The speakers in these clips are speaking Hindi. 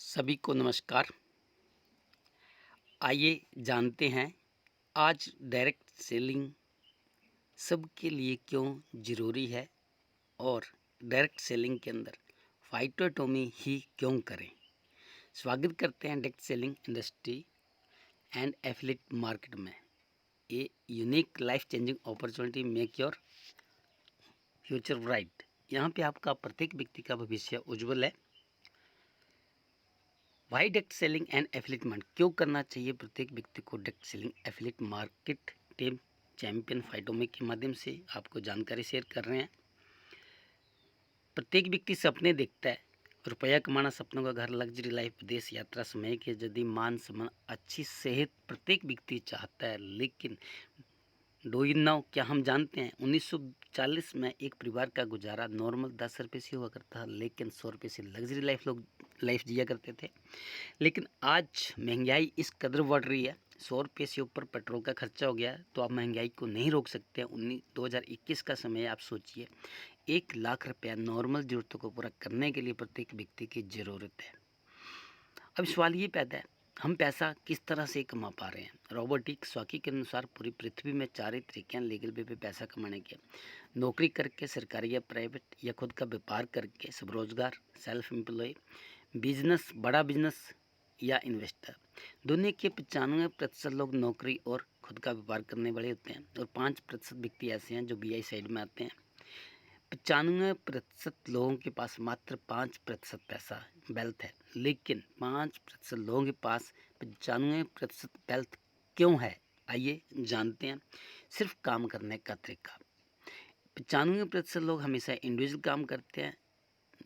सभी को नमस्कार। आइए जानते हैं आज डायरेक्ट सेलिंग सबके लिए क्यों ज़रूरी है और डायरेक्ट सेलिंग के अंदर फाइटोटॉमी ही क्यों करें। स्वागत करते हैं direct selling industry and affiliate market में। ये unique life changing opportunity make your future bright. यहाँ पे आपका प्रत्येक व्यक्ति का भविष्य उज्जवल है। Why direct selling and affiliate market क्यों करना चाहिए प्रत्येक व्यक्ति को। Direct selling affiliate market team champion फाइटोमी के माध्यम से आपको जानकारी शेयर कर रहे हैं। प्रत्येक व्यक्ति सपने देखता है, रुपया कमाना, सपनों का घर, लग्जरी लाइफ, विदेश यात्रा, समय के यदि मान सम्मान, अच्छी सेहत प्रत्येक व्यक्ति चाहता है। लेकिन डू यू नो, क्या हम जानते हैं 1940 में एक परिवार का गुजारा नॉर्मल 10 रुपये से हुआ करता था, लेकिन 100 रुपये से लग्जरी लाइफ जिया करते थे। लेकिन आज महंगाई इस कदर बढ़ रही है, 100 रुपये से ऊपर पेट्रोल का खर्चा हो गया है, तो आप महंगाई को नहीं रोक सकते हैं। 2021 का समय है, आप सोचिए 1 लाख रुपया नॉर्मल ज़रूरतों को पूरा करने के लिए प्रत्येक व्यक्ति की ज़रूरत है। अब सवाल ये पैदा है, हम पैसा किस तरह से कमा पा रहे हैं। रोबोटिक स्वाकी के अनुसार पूरी पृथ्वी में 4 ही तरीके हैं लीगल वे पे पैसा कमाने के। नौकरी करके, सरकारी या प्राइवेट, या खुद का व्यापार करके, स्वरोजगार, सेल्फ एम्प्लॉय, बिजनेस, बड़ा बिजनेस या इन्वेस्टर। दुनिया के 95% लोग नौकरी और खुद का व्यापार करने वाले होते हैं और 5% व्यक्ति ऐसे हैं जो बीआई साइड में आते हैं। 95% लोगों के पास मात्र 5% पैसा वेल्थ है, लेकिन 5% लोगों के पास 95% वेल्थ क्यों है, आइए जानते हैं। सिर्फ काम करने का तरीका। 95% लोग हमेशा इंडिविजुअल काम करते हैं,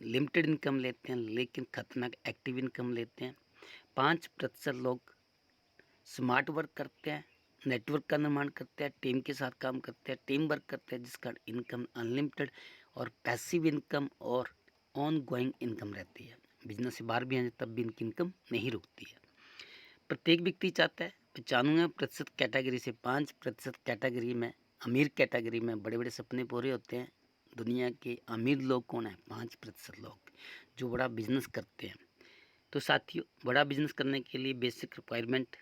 लिमिटेड इनकम लेते हैं, लेकिन खतरनाक एक्टिव इनकम लेते हैं। 5% लोग स्मार्ट वर्क करते हैं, नेटवर्क का निर्माण करते हैं, टीम के साथ काम करते हैं, टीम वर्क करते हैं, जिसका इनकम अनलिमिटेड और पैसिव इनकम और ऑन गोइंग इनकम रहती है। बिजनेस से बाहर भी आए तब भी इनकी इनकम नहीं रुकती है। प्रत्येक व्यक्ति चाहता है 95% कैटेगरी से 5% कैटेगरी में, अमीर कैटेगरी में बड़े बड़े सपने पूरे होते हैं। दुनिया के अमीर लोग कौन है? 5% लोग जो बड़ा बिजनेस करते हैं। तो साथियों, बड़ा बिजनेस करने के लिए बेसिक रिक्वायरमेंट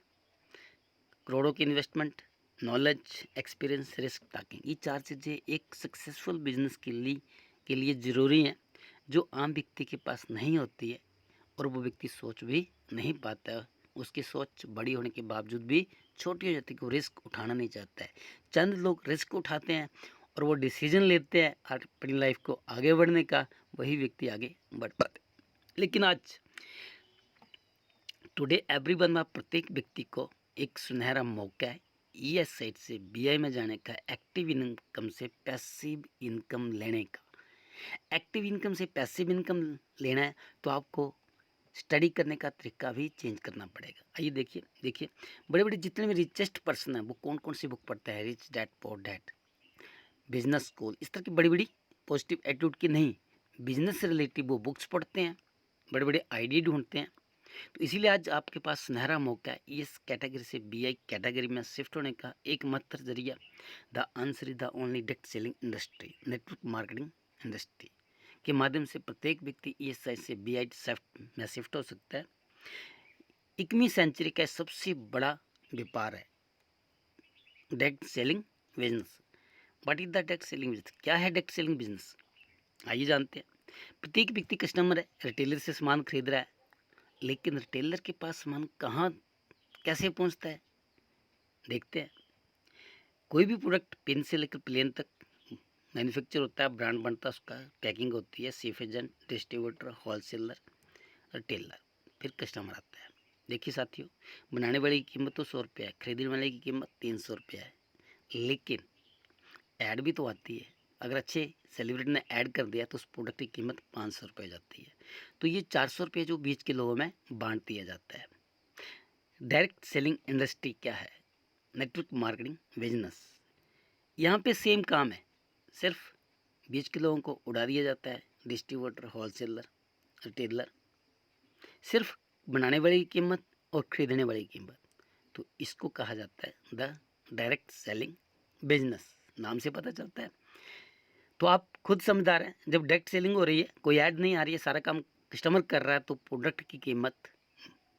करोड़ों की investment, knowledge, experience, risk tacking, ये 4 चीज़ें एक सक्सेसफुल बिजनेस के लिए ज़रूरी हैं, जो आम व्यक्ति के पास नहीं होती है और वो व्यक्ति सोच भी नहीं पाता है। उसकी सोच बड़ी होने के बावजूद भी छोटी हो जाती है कि वो रिस्क उठाना नहीं चाहता है। चंद लोग रिस्क उठाते हैं और वो डिसीजन लेते हैं अपनी लाइफ को आगे बढ़ने का, वही व्यक्ति आगे बढ़ पाते। लेकिन आज टुडे एवरीवन में प्रत्येक व्यक्ति को एक सुनहरा मौका है ईएस साइड से बीआई में जाने का, एक्टिव इनकम से पैसिव इनकम लेने का। एक्टिव इनकम से पैसिव इनकम लेना है तो आपको स्टडी करने का तरीका भी चेंज करना पड़ेगा। आइए देखिए बड़े बड़े जितने भी रिचेस्ट पर्सन हैं वो कौन कौन सी बुक पढ़ते हैं। Rich dad poor dad, business school, इस तरह की बड़ी बड़ी पॉजिटिव एटीट्यूड की नहीं, बिजनेस से रिलेटिव वो बुक्स पढ़ते हैं, बड़े बड़े आइडिया ढूंढते हैं। तो इसीलिए आज आपके पास सुनहरा मौका है इस कैटेगरी से बीआई कैटेगरी में शिफ्ट होने का। एकमात्र जरिया the answer is the only direct selling industry, network marketing industry के माध्यम से प्रत्येक व्यक्ति ईएसआई से बीआई में शिफ्ट हो सकता है। 21वीं सेंचुरी का सबसे बड़ा व्यापार है direct selling business. What is the direct selling business? क्या है डायरेक्ट सेलिंग बिजनेस? आइए जानते हैं। प्रत्येक व्यक्ति कस्टमर है, रिटेलर से सामान खरीद रहा है, लेकिन रिटेलर के पास सामान कहाँ कैसे पहुंचता है, देखते हैं। कोई भी प्रोडक्ट पिन से लेकर प्लेन तक मैन्युफैक्चर होता है, ब्रांड बनता है, उसका पैकिंग होती है, safe agent, distributor, wholesaler, retailer, फिर कस्टमर आता है। देखिए साथियों, बनाने वाले की कीमत तो 100 रुपया है, खरीदने वाले की कीमत 300 रुपया है, लेकिन ऐड भी तो आती है। अगर अच्छे सेलिब्रिटी ने ऐड कर दिया तो उस प्रोडक्ट की कीमत 500 रुपये जाती है। तो ये 400 रुपये जो बीच के लोगों में बांट दिया जाता है। डायरेक्ट सेलिंग इंडस्ट्री क्या है? Network marketing business. यहाँ पे सेम काम है, सिर्फ बीच के लोगों को उड़ा दिया जाता है। डिस्ट्रीब्यूटर, होलसेलर, रिटेलर, सिर्फ बनाने वाली की कीमत और खरीदने वाली की कीमत। तो इसको कहा जाता है द डायरेक्ट सेलिंग बिजनेस, नाम से पता चलता है। तो आप खुद समझदार हैं, जब डायरेक्ट सेलिंग हो रही है, कोई ऐड नहीं आ रही है, सारा काम कस्टमर कर रहा है तो प्रोडक्ट की कीमत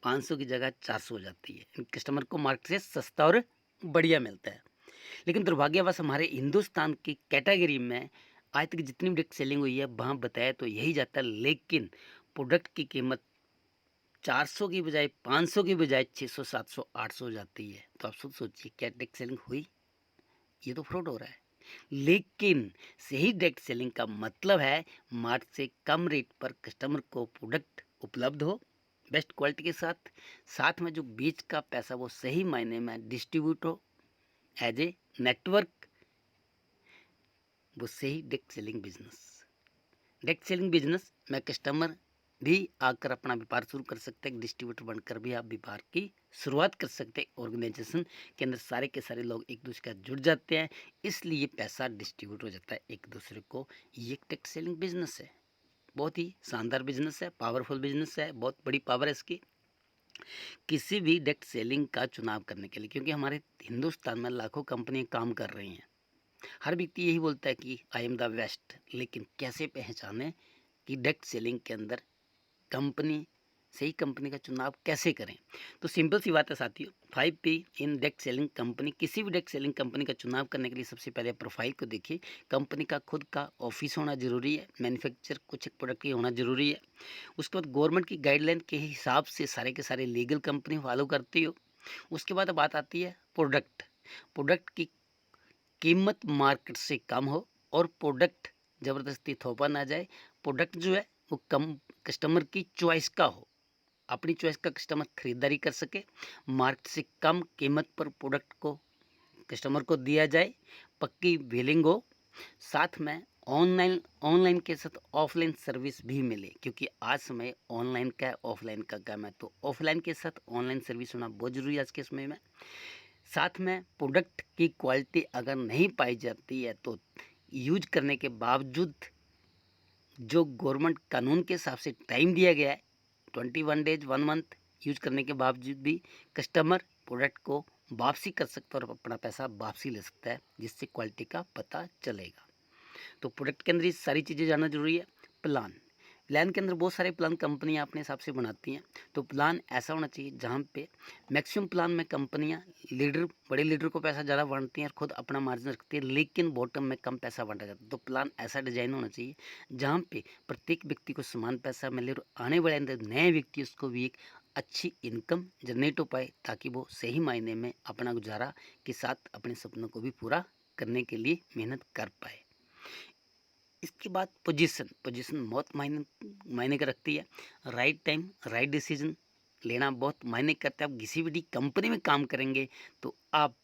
500 की जगह 400 हो जाती है। कस्टमर को मार्केट से सस्ता और बढ़िया मिलता है। लेकिन दुर्भाग्यवश हमारे हिंदुस्तान की कैटेगरी में आज तक जितनी भी डायरेक्ट सेलिंग हुई है वहाँ बताया तो यही जाता है, लेकिन प्रोडक्ट की कीमत 400 की बजाय 500 की बजाय 600 700 800 हो जाती है। तो आप खुद सोचिए क्या डायरेक्ट सेलिंग हुई? ये तो फ्रॉड हो रहा है। लेकिन सही डायरेक्ट सेलिंग का मतलब है मार्केट से कम रेट पर कस्टमर को प्रोडक्ट उपलब्ध हो बेस्ट क्वालिटी के साथ, साथ में जो बीच का पैसा वो सही मायने में डिस्ट्रीब्यूट हो एज ए नेटवर्क, वो सही direct selling business. Direct selling business में कस्टमर भी आकर अपना व्यापार शुरू कर सकते हैं, डिस्ट्रीब्यूटर बनकर भी आप व्यापार की शुरुआत कर सकते हैं। ऑर्गेनाइजेशन के अंदर सारे के सारे लोग एक दूसरे के साथ जुड़ जाते हैं, इसलिए पैसा डिस्ट्रीब्यूट हो जाता है एक दूसरे को। ये एक डायरेक्ट सेलिंग बिजनेस है, बहुत ही शानदार बिजनेस है, पावरफुल बिजनेस है, बहुत बड़ी पावर है इसकी। किसी भी डायरेक्ट सेलिंग का चुनाव करने के लिए, क्योंकि हमारे हिंदुस्तान में लाखों कंपनियां काम कर रही हैं, हर व्यक्ति यही बोलता है कि आई एम द बेस्ट, लेकिन कैसे पहचाने कि डायरेक्ट सेलिंग के अंदर कंपनी, सही कंपनी का चुनाव कैसे करें? तो सिंपल सी बात है साथियों, 5P in direct selling company. किसी भी डायरेक्ट सेलिंग कंपनी का चुनाव करने के लिए सबसे पहले प्रोफाइल को देखिए। कंपनी का खुद का ऑफिस होना जरूरी है, मैन्युफैक्चर कुछ एक प्रोडक्ट की होना जरूरी है। उसके बाद गवर्नमेंट की गाइडलाइन के हिसाब से सारे के सारे लीगल कंपनी फॉलो करती हो। उसके बाद बात आती है प्रोडक्ट। प्रोडक्ट की कीमत मार्केट से कम हो और प्रोडक्ट ज़बरदस्ती थोपा ना जाए। प्रोडक्ट जो है वो कम कस्टमर की चॉइस का हो, अपनी चॉइस का कस्टमर खरीदारी कर सके। मार्केट से कम कीमत पर प्रोडक्ट को कस्टमर को दिया जाए, पक्की बिलिंग हो, साथ में ऑनलाइन ऑनलाइन के साथ ऑफलाइन सर्विस भी मिले, क्योंकि आज समय ऑनलाइन का है ऑफलाइन का काम है, तो ऑफलाइन के साथ ऑनलाइन सर्विस होना बहुत ज़रूरी है आज के समय में। साथ में प्रोडक्ट की क्वालिटी अगर नहीं पाई जाती है तो यूज करने के बावजूद जो गवर्नमेंट कानून के हिसाब से टाइम दिया गया है 21 डेज 1 मंथ, यूज करने के बावजूद भी कस्टमर प्रोडक्ट को वापसी कर सकता है और अपना पैसा वापसी ले सकता है, जिससे क्वालिटी का पता चलेगा। तो प्रोडक्ट के अंदर ये सारी चीज़ें जानना जरूरी है। प्लान, प्लान के अंदर बहुत सारे प्लान कंपनियां अपने हिसाब से बनाती हैं। तो प्लान ऐसा होना चाहिए जहां पे मैक्सिमम प्लान में कंपनियां लीडर, बड़े लीडर को पैसा ज़्यादा बांटती हैं और खुद अपना मार्जिन रखती है, लेकिन बॉटम में कम पैसा बांटा जाता है। तो प्लान ऐसा डिजाइन होना चाहिए जहाँ पे प्रत्येक व्यक्ति को समान पैसा मिले और आने वाले अंदर नए व्यक्ति उसको भी एक अच्छी इनकम जनरेट हो पाए, ताकि वो सही मायने में अपना गुजारा के साथ अपने सपनों को भी पूरा करने के लिए मेहनत कर पाए। इसके बाद पोजीशन, पोजीशन बहुत मायने मायने का रखती है। राइट टाइम राइट डिसीजन लेना बहुत मायने करता है। आप किसी भी कंपनी में काम करेंगे तो आप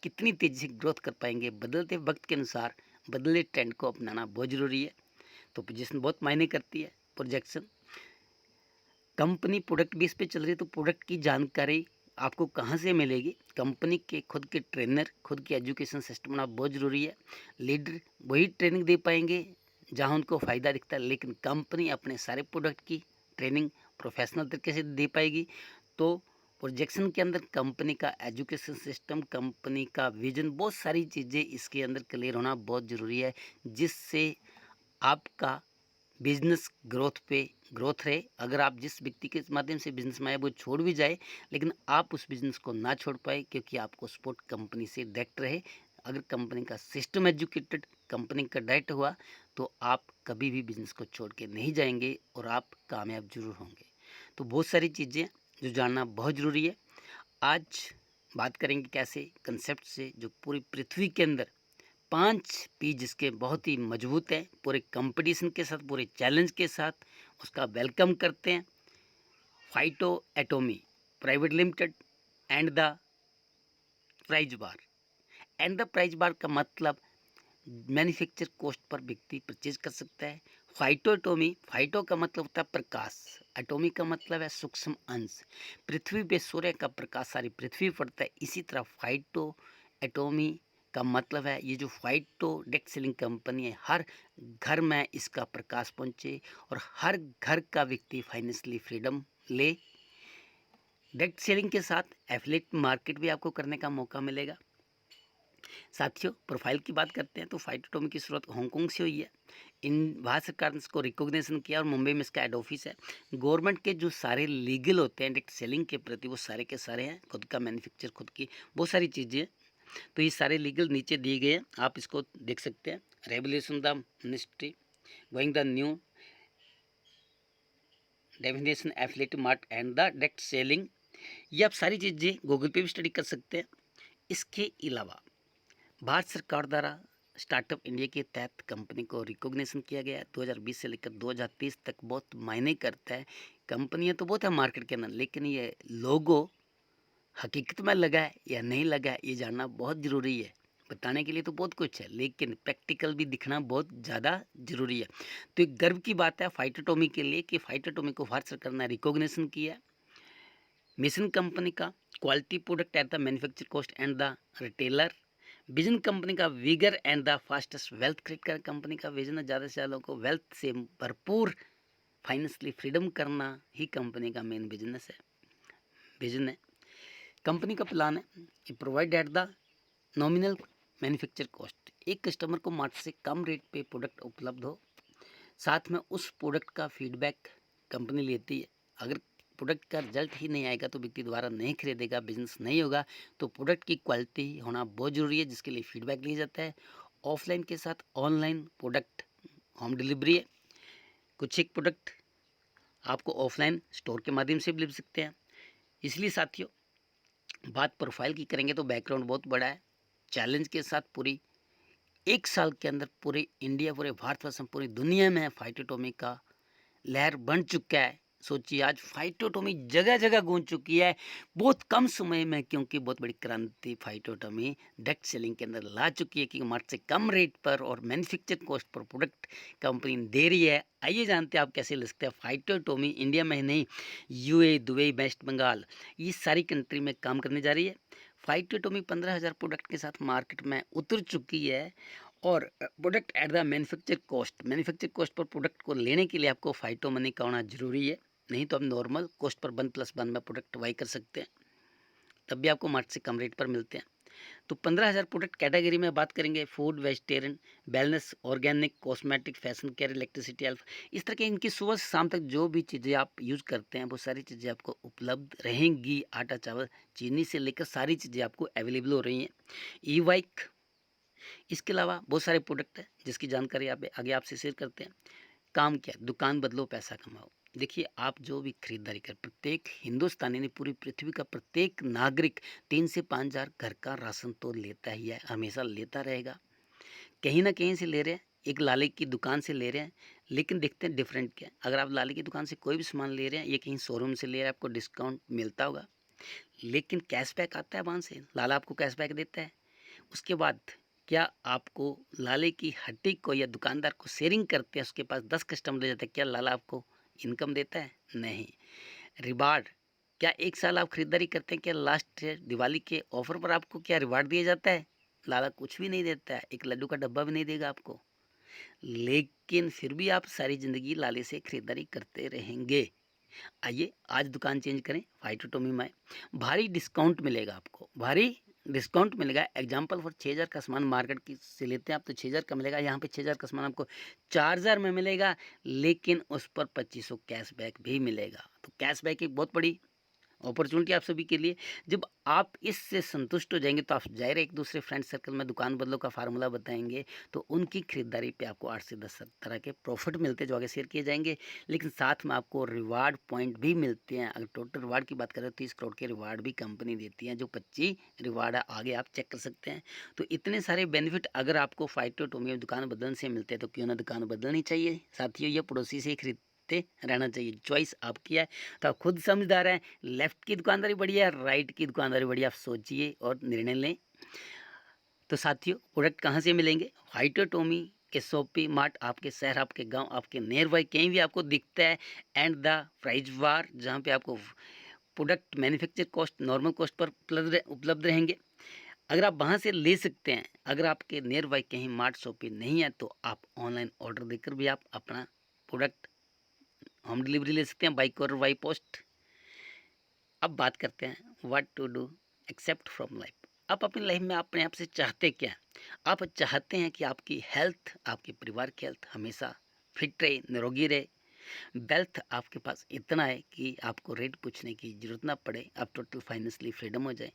कितनी तेज़ी से ग्रोथ कर पाएंगे, बदलते वक्त के अनुसार बदले ट्रेंड को अपनाना बहुत ज़रूरी है। तो पोजीशन बहुत मायने करती है। प्रोजेक्शन, कंपनी प्रोडक्ट बेस पे चल रही है तो प्रोडक्ट की जानकारी आपको कहाँ से मिलेगी? कंपनी के खुद के ट्रेनर, खुद की एजुकेशन सिस्टम होना बहुत ज़रूरी है। लीडर वही ट्रेनिंग दे पाएंगे जहाँ उनको फ़ायदा दिखता है, लेकिन कंपनी अपने सारे प्रोडक्ट की ट्रेनिंग प्रोफेशनल तरीके से दे पाएगी। तो प्रोजेक्शन के अंदर कंपनी का एजुकेशन सिस्टम, कंपनी का विजन, बहुत सारी चीज़ें इसके अंदर क्लियर होना बहुत ज़रूरी है, जिससे आपका बिजनेस ग्रोथ पे ग्रोथ रहे। अगर आप जिस व्यक्ति के माध्यम से बिजनेस में आए वो छोड़ भी जाए, लेकिन आप उस बिजनेस को ना छोड़ पाए, क्योंकि आपको सपोर्ट कंपनी से डायरेक्ट रहे। अगर कंपनी का सिस्टम एजुकेटेड, कंपनी का डायरेक्ट हुआ, तो आप कभी भी बिजनेस को छोड़ के नहीं जाएंगे और आप कामयाब जरूर होंगे। तो बहुत सारी चीज़ें जो जानना बहुत ज़रूरी है। आज बात करेंगे कैसे कंसेप्ट से जो पूरी पृथ्वी के अंदर 5P जिसके बहुत ही मजबूत है, पूरे कंपटीशन के साथ, पूरे चैलेंज के साथ उसका वेलकम करते हैं। फाइटो एटोमी private limited and the price bar. And the price bar का मतलब मैन्युफैक्चर कॉस्ट पर व्यक्ति परचेज कर सकता है। फाइटो एटोमी, फाइटो का मतलब होता है प्रकाश, एटोमी का मतलब है सूक्ष्म अंश। पृथ्वी पे सूर्य का प्रकाश सारी पृथ्वी पड़ता है, इसी तरह फाइटो एटोमी का मतलब है ये जो फाइटो डायरेक्ट सेलिंग कंपनी है, हर घर में इसका प्रकाश पहुंचे और हर घर का व्यक्ति फाइनेंशियली फ्रीडम ले। डायरेक्ट सेलिंग के साथ एफिलिएट मार्केट भी आपको करने का मौका मिलेगा। साथियों प्रोफाइल की बात करते हैं तो फाइटोटॉमी की शुरुआत हांगकांग से हुई है। इन भारत सरकार ने इसको रिकॉग्निशन किया और मुंबई में इसका हेड ऑफिस है। गवर्नमेंट के जो सारे लीगल होते हैं डायरेक्ट सेलिंग के प्रति वो सारे के सारे हैं, खुद का मैन्युफैक्चर, खुद की बहुत सारी चीज़ें हैं। तो ये सारे लीगल नीचे दिए गए हैं, आप इसको देख सकते हैं। Regulation the ministry going the new definition affiliate mart and the direct selling, ये आप सारी चीज़ें गूगल पे भी स्टडी कर सकते हैं। इसके अलावा भारत सरकार द्वारा स्टार्टअप इंडिया के तहत कंपनी को रिकॉग्निशन किया गया है। 2020 से लेकर 2030 तक बहुत मायने करता है। कंपनियां तो बहुत है मार्केट के अंदर, लेकिन ये लोगो हकीकत में लगा है या नहीं लगा है ये जानना बहुत ज़रूरी है। बताने के लिए तो बहुत कुछ है, लेकिन प्रैक्टिकल भी दिखना बहुत ज़्यादा ज़रूरी है। तो एक गर्व की बात है फाइटोटॉमी के लिए कि फाइटोटॉमी को भारत सरकार ने रिकॉग्निशन किया है। मिशन कंपनी का quality product at the manufacture cost and the retailer. Vision company का vigour and the fastest wealth create कर, कंपनी का विजन है ज़्यादा से ज़्यादा लोगों को वेल्थ से भरपूर फाइनेंशियली फ्रीडम करना ही कंपनी का मेन बिजनेस है, विजन है। कंपनी का प्लान है provide at the nominal manufacture cost, एक कस्टमर को मार्केट से कम रेट पे प्रोडक्ट उपलब्ध हो, साथ में उस प्रोडक्ट का फीडबैक कंपनी लेती है। अगर प्रोडक्ट का रिजल्ट ही नहीं आएगा तो व्यक्ति दोबारा नहीं खरीदेगा, बिजनेस नहीं होगा। तो प्रोडक्ट की क्वालिटी होना बहुत ज़रूरी है, जिसके लिए फीडबैक लिया जाता है। ऑफलाइन के साथ ऑनलाइन प्रोडक्ट होम डिलीवरी है। कुछ एक प्रोडक्ट आपको ऑफलाइन स्टोर के माध्यम से भी मिल सकते हैं। इसलिए साथियों बात प्रोफाइल की करेंगे तो बैकग्राउंड बहुत बड़ा है। चैलेंज के साथ पूरी 1 साल के अंदर पूरे इंडिया, पूरे भारतवर्ष में, पूरी दुनिया में फाइटोटॉमी का लहर बन चुका है। सोचिए आज फाइटोटॉमी जगह जगह गूंज चुकी है बहुत कम समय में, क्योंकि बहुत बड़ी क्रांति फाइटोटॉमी डायरेक्ट सेलिंग के अंदर ला चुकी है कि मार्केट से कम रेट पर और मैन्युफैक्चर कॉस्ट पर प्रोडक्ट कंपनी दे रही है। आइए जानते हैं आप कैसे ले सकते हैं फाइटोटॉमी। इंडिया में ही नहीं, यूए, दुबई, वेस्ट बंगाल, ये सारी कंट्री में काम करने जा रही है। फाइटोटॉमी 15,000 प्रोडक्ट के साथ मार्केट में उतर चुकी है। और product at the manufacture cost पर प्रोडक्ट को लेने के लिए आपको फाइटो मनी का होना जरूरी है, नहीं तो आप नॉर्मल कॉस्ट पर 1+1 में प्रोडक्ट बाई कर सकते हैं, तब भी आपको मार्केट से कम रेट पर मिलते हैं। तो 15,000 प्रोडक्ट कैटेगरी में बात करेंगे, food, vegetarian, wellness, organic, cosmetic, fashion care, electricity, health, इस तरह के इनकी सुबह से शाम तक जो भी चीज़ें आप यूज़ करते हैं वो सारी चीज़ें आपको उपलब्ध रहेंगी। आटा, चावल, चीनी से लेकर सारी चीज़ें आपको अवेलेबल हो रही हैं। ई बाइक, इसके अलावा बहुत सारे प्रोडक्ट हैं जिसकी जानकारी आप आगे आपसे शेयर करते हैं। काम क्या, दुकान बदलो पैसा कमाओ। देखिए आप जो भी खरीदारी कर, प्रत्येक हिंदुस्तानी ने, पूरी पृथ्वी का प्रत्येक नागरिक 3 से 5 हज़ार घर का राशन तो लेता ही है, हमेशा लेता रहेगा। कहीं ना कहीं से ले रहे हैं, एक लाले की दुकान से ले रहे हैं, लेकिन देखते हैं डिफरेंट क्या है। अगर आप लाले की दुकान से कोई भी सामान ले रहे हैं, ये कहीं शोरूम से ले रहे हैं, आपको डिस्काउंट मिलता होगा, लेकिन कैशबैक आता है वहाँ से, लाला आपको कैशबैक देता है। उसके बाद क्या आपको लाले की हट्टी को या दुकानदार को शेयरिंग करते हैं, उसके पास 10 कस्टमर ले जाते हैं, क्या लाला आपको इनकम देता है? नहीं। रिवार्ड, क्या 1 साल आप खरीदारी करते हैं, क्या लास्ट दिवाली के ऑफर पर आपको क्या रिवार्ड दिया जाता है? लाला कुछ भी नहीं देता है, एक लड्डू का डब्बा भी नहीं देगा आपको, लेकिन फिर भी आप सारी ज़िंदगी लाले से खरीदारी करते रहेंगे। आइए आज दुकान चेंज करें, फाइटोटॉमी में भारी डिस्काउंट मिलेगा आपको, भारी डिस्काउंट मिलेगा। एग्जाम्पल फॉर 6,000 का सामान मार्केट की से लेते हैं आप तो 6,000 का मिलेगा, यहाँ पे 6,000 का सामान आपको 4,000 में मिलेगा, लेकिन उस पर 2500 कैशबैक भी मिलेगा। तो कैशबैक एक बहुत बड़ी अपॉर्चुनिटी आप सभी के लिए। जब आप इससे संतुष्ट हो जाएंगे तो आप जाहिर है एक दूसरे फ्रेंड सर्कल में दुकान बदलो का फार्मूला बताएंगे, तो उनकी खरीदारी पे आपको 8 से 10 तरह के प्रॉफिट मिलते हैं जो आगे शेयर किए जाएंगे, लेकिन साथ में आपको रिवार्ड पॉइंट भी मिलते हैं। अगर टोटल रिवार्ड की बात करें तो 30 करोड़ के रिवार्ड भी कंपनी देती है, जो 25 रिवार्ड है, आगे आप चेक कर सकते हैं। तो इतने सारे बेनिफिट अगर आपको फाइटोटॉमी दुकान बदलने से मिलते हैं तो क्यों ना दुकान बदलनी चाहिए साथियों, ये पड़ोसी से ही खरीदते रहना चाहिए। चॉइस आपकी है, तो आप खुद समझदार हैं, लेफ्ट की दुकानदारी बढ़िया है, राइट की दुकानदारी बढ़िया, आप सोचिए और निर्णय लें। तो साथियों प्रोडक्ट कहाँ से मिलेंगे? फाइटोटॉमी के शॉपी मार्ट आपके शहर, आपके गांव, आपके नियर बाई कहीं भी आपको दिखता है। एंड द प्राइस वार, जहाँ पे आपको product manufacture cost normal cost per उपलब्ध रहेंगे, अगर आप वहाँ से ले सकते हैं। अगर आपके नियर बाई कहीं मार्ट शॉपी नहीं है तो आप ऑनलाइन ऑर्डर देकर भी आप अपना प्रोडक्ट होम डिलीवरी ले सकते हैं, बाई कोरियर, बाई पोस्ट। अब बात करते हैं what to do except from life. आप अपनी लाइफ में अपने आप से चाहते क्या हैं? आप चाहते हैं कि आपकी हेल्थ, आपके परिवार की हेल्थ हमेशा फिट रहे, निरोगी रहे, वेल्थ आपके पास इतना है कि आपको रेट पूछने की ज़रूरत ना पड़े, आप टोटल फाइनेंशियली फ्रीडम हो जाए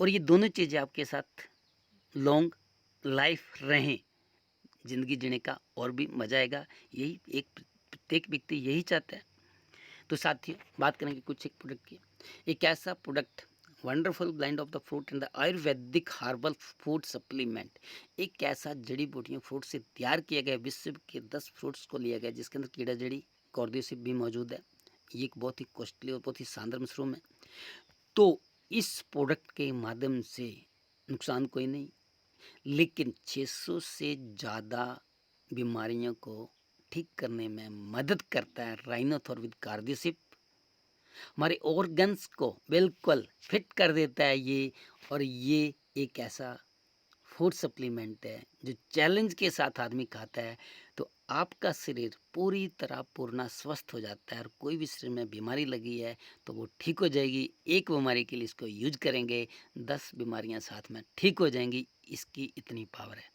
और ये दोनों चीज़ें आपके साथ लॉन्ग लाइफ रहें, ज़िंदगी जीने का और भी मज़ा आएगा। यही एक प्रत्येक व्यक्ति यही चाहता है। तो साथियों, बात करेंगे कुछ एक प्रोडक्ट की। एक ऐसा product, wonderful blend of the fruit in the Ayurvedic herbal food supplement, एक ऐसा जड़ी बूटियों फ्रूट से तैयार किया गया, विश्व के 10 फ्रूट्स को लिया गया जिसके अंदर कीड़ा जड़ी कॉर्डियोसिप भी मौजूद है। ये एक बहुत ही कॉस्टली और बहुत ही शानदार मशरूम है। तो इस प्रोडक्ट के माध्यम से नुकसान कोई नहीं, लेकिन 600 से ज़्यादा बीमारियों को ठीक करने में मदद करता है। राइनोथॉर विद कार्डियोसिप हमारे ऑर्गन्स को बिल्कुल फिट कर देता है ये। और ये एक ऐसा फूड सप्लीमेंट है जो चैलेंज के साथ आदमी खाता है तो आपका शरीर पूरी तरह पूर्णा स्वस्थ हो जाता है। और कोई भी शरीर में बीमारी लगी है तो वो ठीक हो जाएगी। एक बीमारी के लिए इसको यूज करेंगे, 10 बीमारियां साथ में ठीक हो जाएंगी। इसकी इतनी पावर है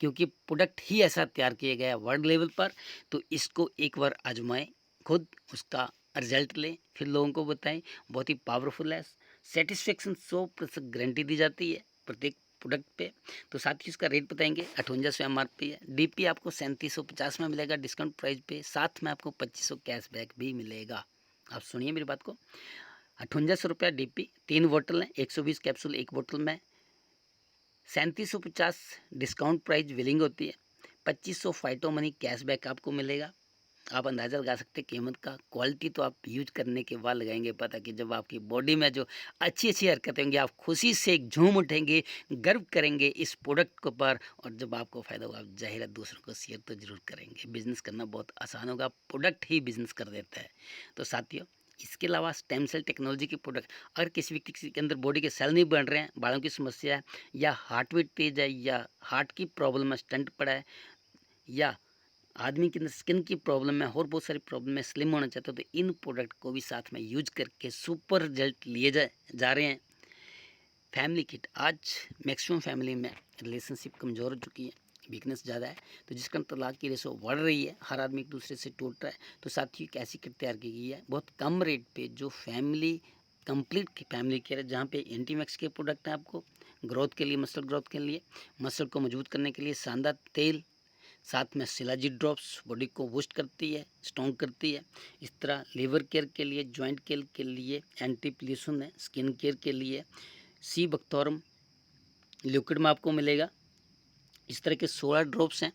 क्योंकि प्रोडक्ट ही ऐसा तैयार किया गया है वर्ल्ड लेवल पर। तो इसको एक बार आजमाएं, खुद उसका रिजल्ट लें, फिर लोगों को बताएं। बहुत ही पावरफुल है, सेटिस्फेक्शन 100% गारंटी दी जाती है प्रत्येक प्रोडक्ट पे। तो साथ ही उसका रेट बताएंगे। 5800 MRP है। डीपी आपको 3750 में मिलेगा डिस्काउंट प्राइस पे, साथ में आपको 2500 कैशबैक भी मिलेगा। आप सुनिए मेरी बात को। 5800 रुपया डीपी, 3 बोतल है, 120 कैप्सूल एक बोतल में, 3750 डिस्काउंट प्राइस बिलिंग होती है, 2500 फाइटो मनी कैशबैक आपको मिलेगा। आप अंदाज़ा लगा सकते हैं कीमत का। क्वालिटी तो आप यूज करने के बाद लगाएंगे पता कि जब आपकी बॉडी में जो अच्छी अच्छी हरकतें होंगी, आप खुशी से झूम उठेंगे, गर्व करेंगे इस प्रोडक्ट के ऊपर। और जब आपको फ़ायदा होगा आप ज़ाहिर है दूसरों को शेयर तो ज़रूर करेंगे। बिजनेस करना बहुत आसान होगा, प्रोडक्ट ही बिजनेस कर देता है। तो साथियों, इसके अलावा स्टेम सेल टेक्नोलॉजी के प्रोडक्ट, अगर किसी व्यक्ति के अंदर बॉडी के सेल नहीं बन रहे हैं, बालों की समस्या है, या हार्ट बीट तेज है, या हार्ट की प्रॉब्लम है, स्टंट पड़ा है, या आदमी के अंदर स्किन की प्रॉब्लम है और बहुत सारी प्रॉब्लम है, स्लिम होना चाहते हो, तो इन प्रोडक्ट को भी साथ में यूज करके सुपर रिजल्ट लिए जा रहे हैं। फैमिली किट, आज मैक्सिमम फैमिली में रिलेशनशिप कमज़ोर हो चुकी है, वीकनेस ज़्यादा है, तो जिस कारण तलाक की रेशो बढ़ रही है, हर आदमी एक दूसरे से टूट रहा है। तो साथियों, एक ऐसी किट तैयार की गई है बहुत कम रेट पे जो फैमिली कंप्लीट फैमिली केयर है, जहाँ पे एंटीमैक्स के प्रोडक्ट हैं आपको ग्रोथ के लिए, मसल ग्रोथ के लिए, मसल को मजबूत करने के लिए शानदार तेल, साथ में शिलाजीत ड्रॉप्स बॉडी को बूस्ट करती है, स्ट्रॉन्ग करती है। इस तरह लीवर केयर के लिए, जॉइंट केयर के लिए एंटी प्लूशन है, स्किन केयर के लिए सी बख्तौरम लिक्विड में आपको मिलेगा। इस तरह के 16 ड्रॉप्स हैं।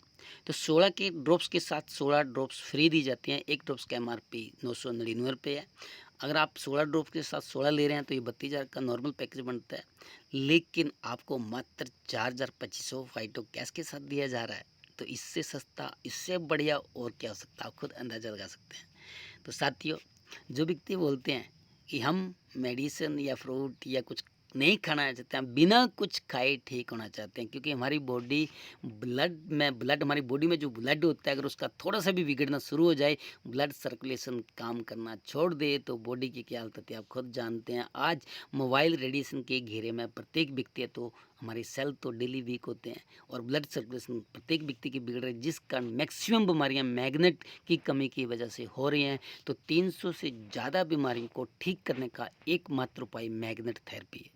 तो 16 के ड्रॉप्स के साथ 16 ड्रॉप्स फ्री दी जाती हैं। एक ड्रॉप्स का MRP 999 है। अगर आप 16 ड्रॉप्स के साथ 16 ले रहे हैं तो ये 32,000 का नॉर्मल पैकेज बनता है, लेकिन आपको मात्र 4,2500 फाइटो कैश के साथ दिया जा रहा है। तो इससे सस्ता, इससे बढ़िया और क्या हो सकता है, आप खुद अंदाज़ा लगा सकते हैं। तो साथियों, जो व्यक्ति बोलते हैं कि हम मेडिसिन या फ्रूट या कुछ नहीं खाना चाहते हैं, बिना कुछ खाए ठीक होना चाहते हैं, क्योंकि हमारी बॉडी ब्लड हमारी बॉडी में जो ब्लड होता है, अगर उसका थोड़ा सा भी बिगड़ना शुरू हो जाए, ब्लड सर्कुलेशन काम करना छोड़ दे, तो बॉडी की क्या हालत होती है आप खुद जानते हैं। आज मोबाइल रेडिएशन के घेरे में प्रत्येक व्यक्ति है, तो हमारे सेल तो डेली वीक होते हैं और ब्लड सर्कुलेशन प्रत्येक व्यक्ति की बिगड़ रही है, जिस कारण मैक्सिमम बीमारियां मैग्नेट की कमी की वजह से हो रही हैं। तो 300 से ज़्यादा बीमारियों को ठीक करने का एकमात्र उपाय मैग्नेट थेरेपी है।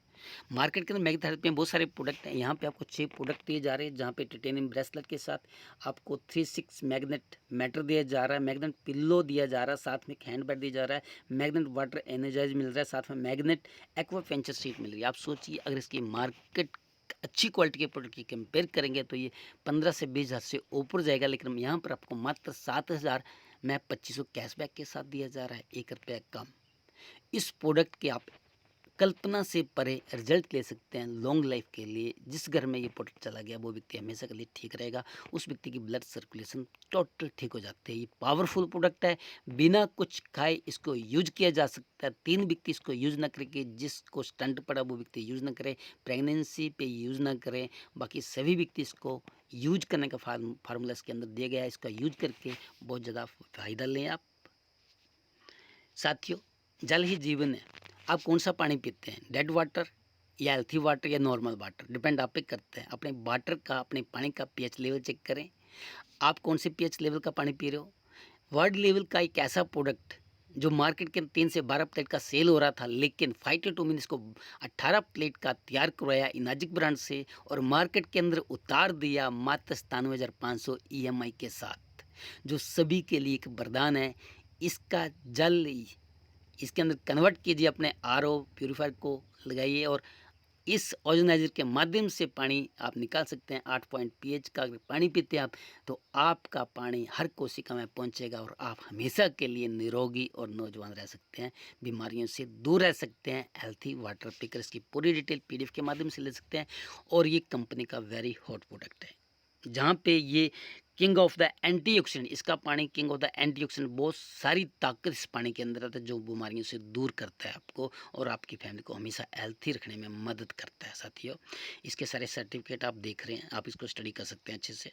मार्केट के अंदर मैग्नेट थेरेपी में बहुत सारे प्रोडक्ट हैं। यहाँ पे आपको 6 प्रोडक्ट दिए जा रहे हैं, जहाँ पे टाइटेनियम ब्रेसलेट के साथ आपको 36 मैग्नेट मैटर दिया जा रहा है, मैग्नेट पिल्लो दिया जा रहा है, साथ में एक हैंड बैग दिया जा रहा है, मैग्नेट वाटर एनर्जाइज मिल रहा है, साथ में मैग्नेट एक्वा पेंचर शीट मिल रही है। आप सोचिए, अगर इसकी मार्केट अच्छी क्वालिटी के प्रोडक्ट की कंपेयर करेंगे तो ये 15 से 20 हज़ार से ऊपर जाएगा, लेकिन यहाँ पर आपको मात्र 7,000 में 2500 कैशबैक के साथ दिया जा रहा है, 1 रुपया कम। इस प्रोडक्ट के आप कल्पना से परे रिजल्ट ले सकते हैं लॉन्ग लाइफ के लिए। जिस घर में ये प्रोडक्ट चला गया वो व्यक्ति हमेशा के लिए ठीक रहेगा, उस व्यक्ति की ब्लड सर्कुलेशन टोटल ठीक हो जाते हैं। ये पावरफुल प्रोडक्ट है, बिना कुछ खाए इसको यूज किया जा सकता है। 3 व्यक्ति इसको यूज ना करके, जिसको स्टंट पड़ा वो व्यक्ति यूज ना करे, प्रेगनेंसी पे यूज ना करें, बाकी सभी व्यक्ति इसको यूज करने का फार्मूला इसके अंदर दिया गया है। इसका यूज करके बहुत ज़्यादा फायदा लें आप। साथियों, जल ही जीवन है। आप कौन सा पानी पीते हैं, डेड वाटर या हेल्थी वाटर या नॉर्मल वाटर, डिपेंड आप पे करता है। अपने वाटर का, अपने पानी का पीएच लेवल चेक करें। आप कौन से पीएच लेवल का पानी पी रहे हो। वर्ल्ड लेवल का एक ऐसा प्रोडक्ट जो मार्केट के 3 से 12 प्लेट का सेल हो रहा था, लेकिन 5 मिनट्स को 18 प्लेट का तैयार करवाया इनाजिक ब्रांड से और मार्केट के अंदर उतार दिया मात्र 97,500 EMI के साथ, जो सभी के लिए एक वरदान है। इसका जल इसके अंदर कन्वर्ट कीजिए, अपने RO प्यूरीफायर को लगाइए और इस ओजोनाइजर के माध्यम से पानी आप निकाल सकते हैं। 8 पॉइंट pH का अगर पानी पीते हैं आप, तो आपका पानी हर कोशिका में पहुंचेगा और आप हमेशा के लिए निरोगी और नौजवान रह सकते हैं, बीमारियों से दूर रह सकते हैं। हेल्थी वाटर पीकर इसकी पूरी डिटेल PDF के माध्यम से ले सकते हैं और ये कंपनी का वेरी हॉट प्रोडक्ट है, जहाँ पे ये किंग ऑफ द एंटीऑक्सीडेंट, इसका पानी किंग ऑफ द एंटीऑक्सीडेंट, बहुत सारी ताकत इस पानी के अंदर आता है जो बीमारियों से दूर करता है आपको और आपकी फैमिली को हमेशा हेल्थी रखने में मदद करता है। साथियों, इसके सारे सर्टिफिकेट आप देख रहे हैं, आप इसको स्टडी कर सकते हैं अच्छे से।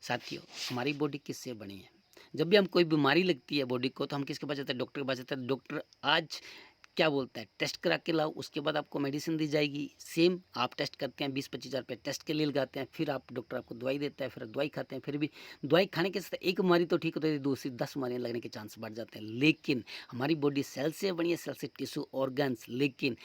साथियों, हमारी बॉडी किससे बनी है। जब भी हम कोई बीमारी लगती है बॉडी को, तो हम किसके पास जाते हैं, डॉक्टर के पास जाते हैं। डॉक्टर आज क्या बोलता है, टेस्ट करा के लाओ, उसके बाद आपको मेडिसिन दी जाएगी। सेम आप टेस्ट करते हैं, 20-25 हज़ार रुपये टेस्ट के लिए लगाते हैं, फिर आप डॉक्टर आपको दवाई देता है, फिर दवाई खाते हैं, फिर भी दवाई खाने के साथ एक बीमारी तो ठीक होती है, दूसरी 10 बीमारियाँ लगने के चांस बढ़ जाते हैं। लेकिन हमारी बॉडी सेल से बनी है, सेल से टिश्यू ऑर्गन्स। लेकिन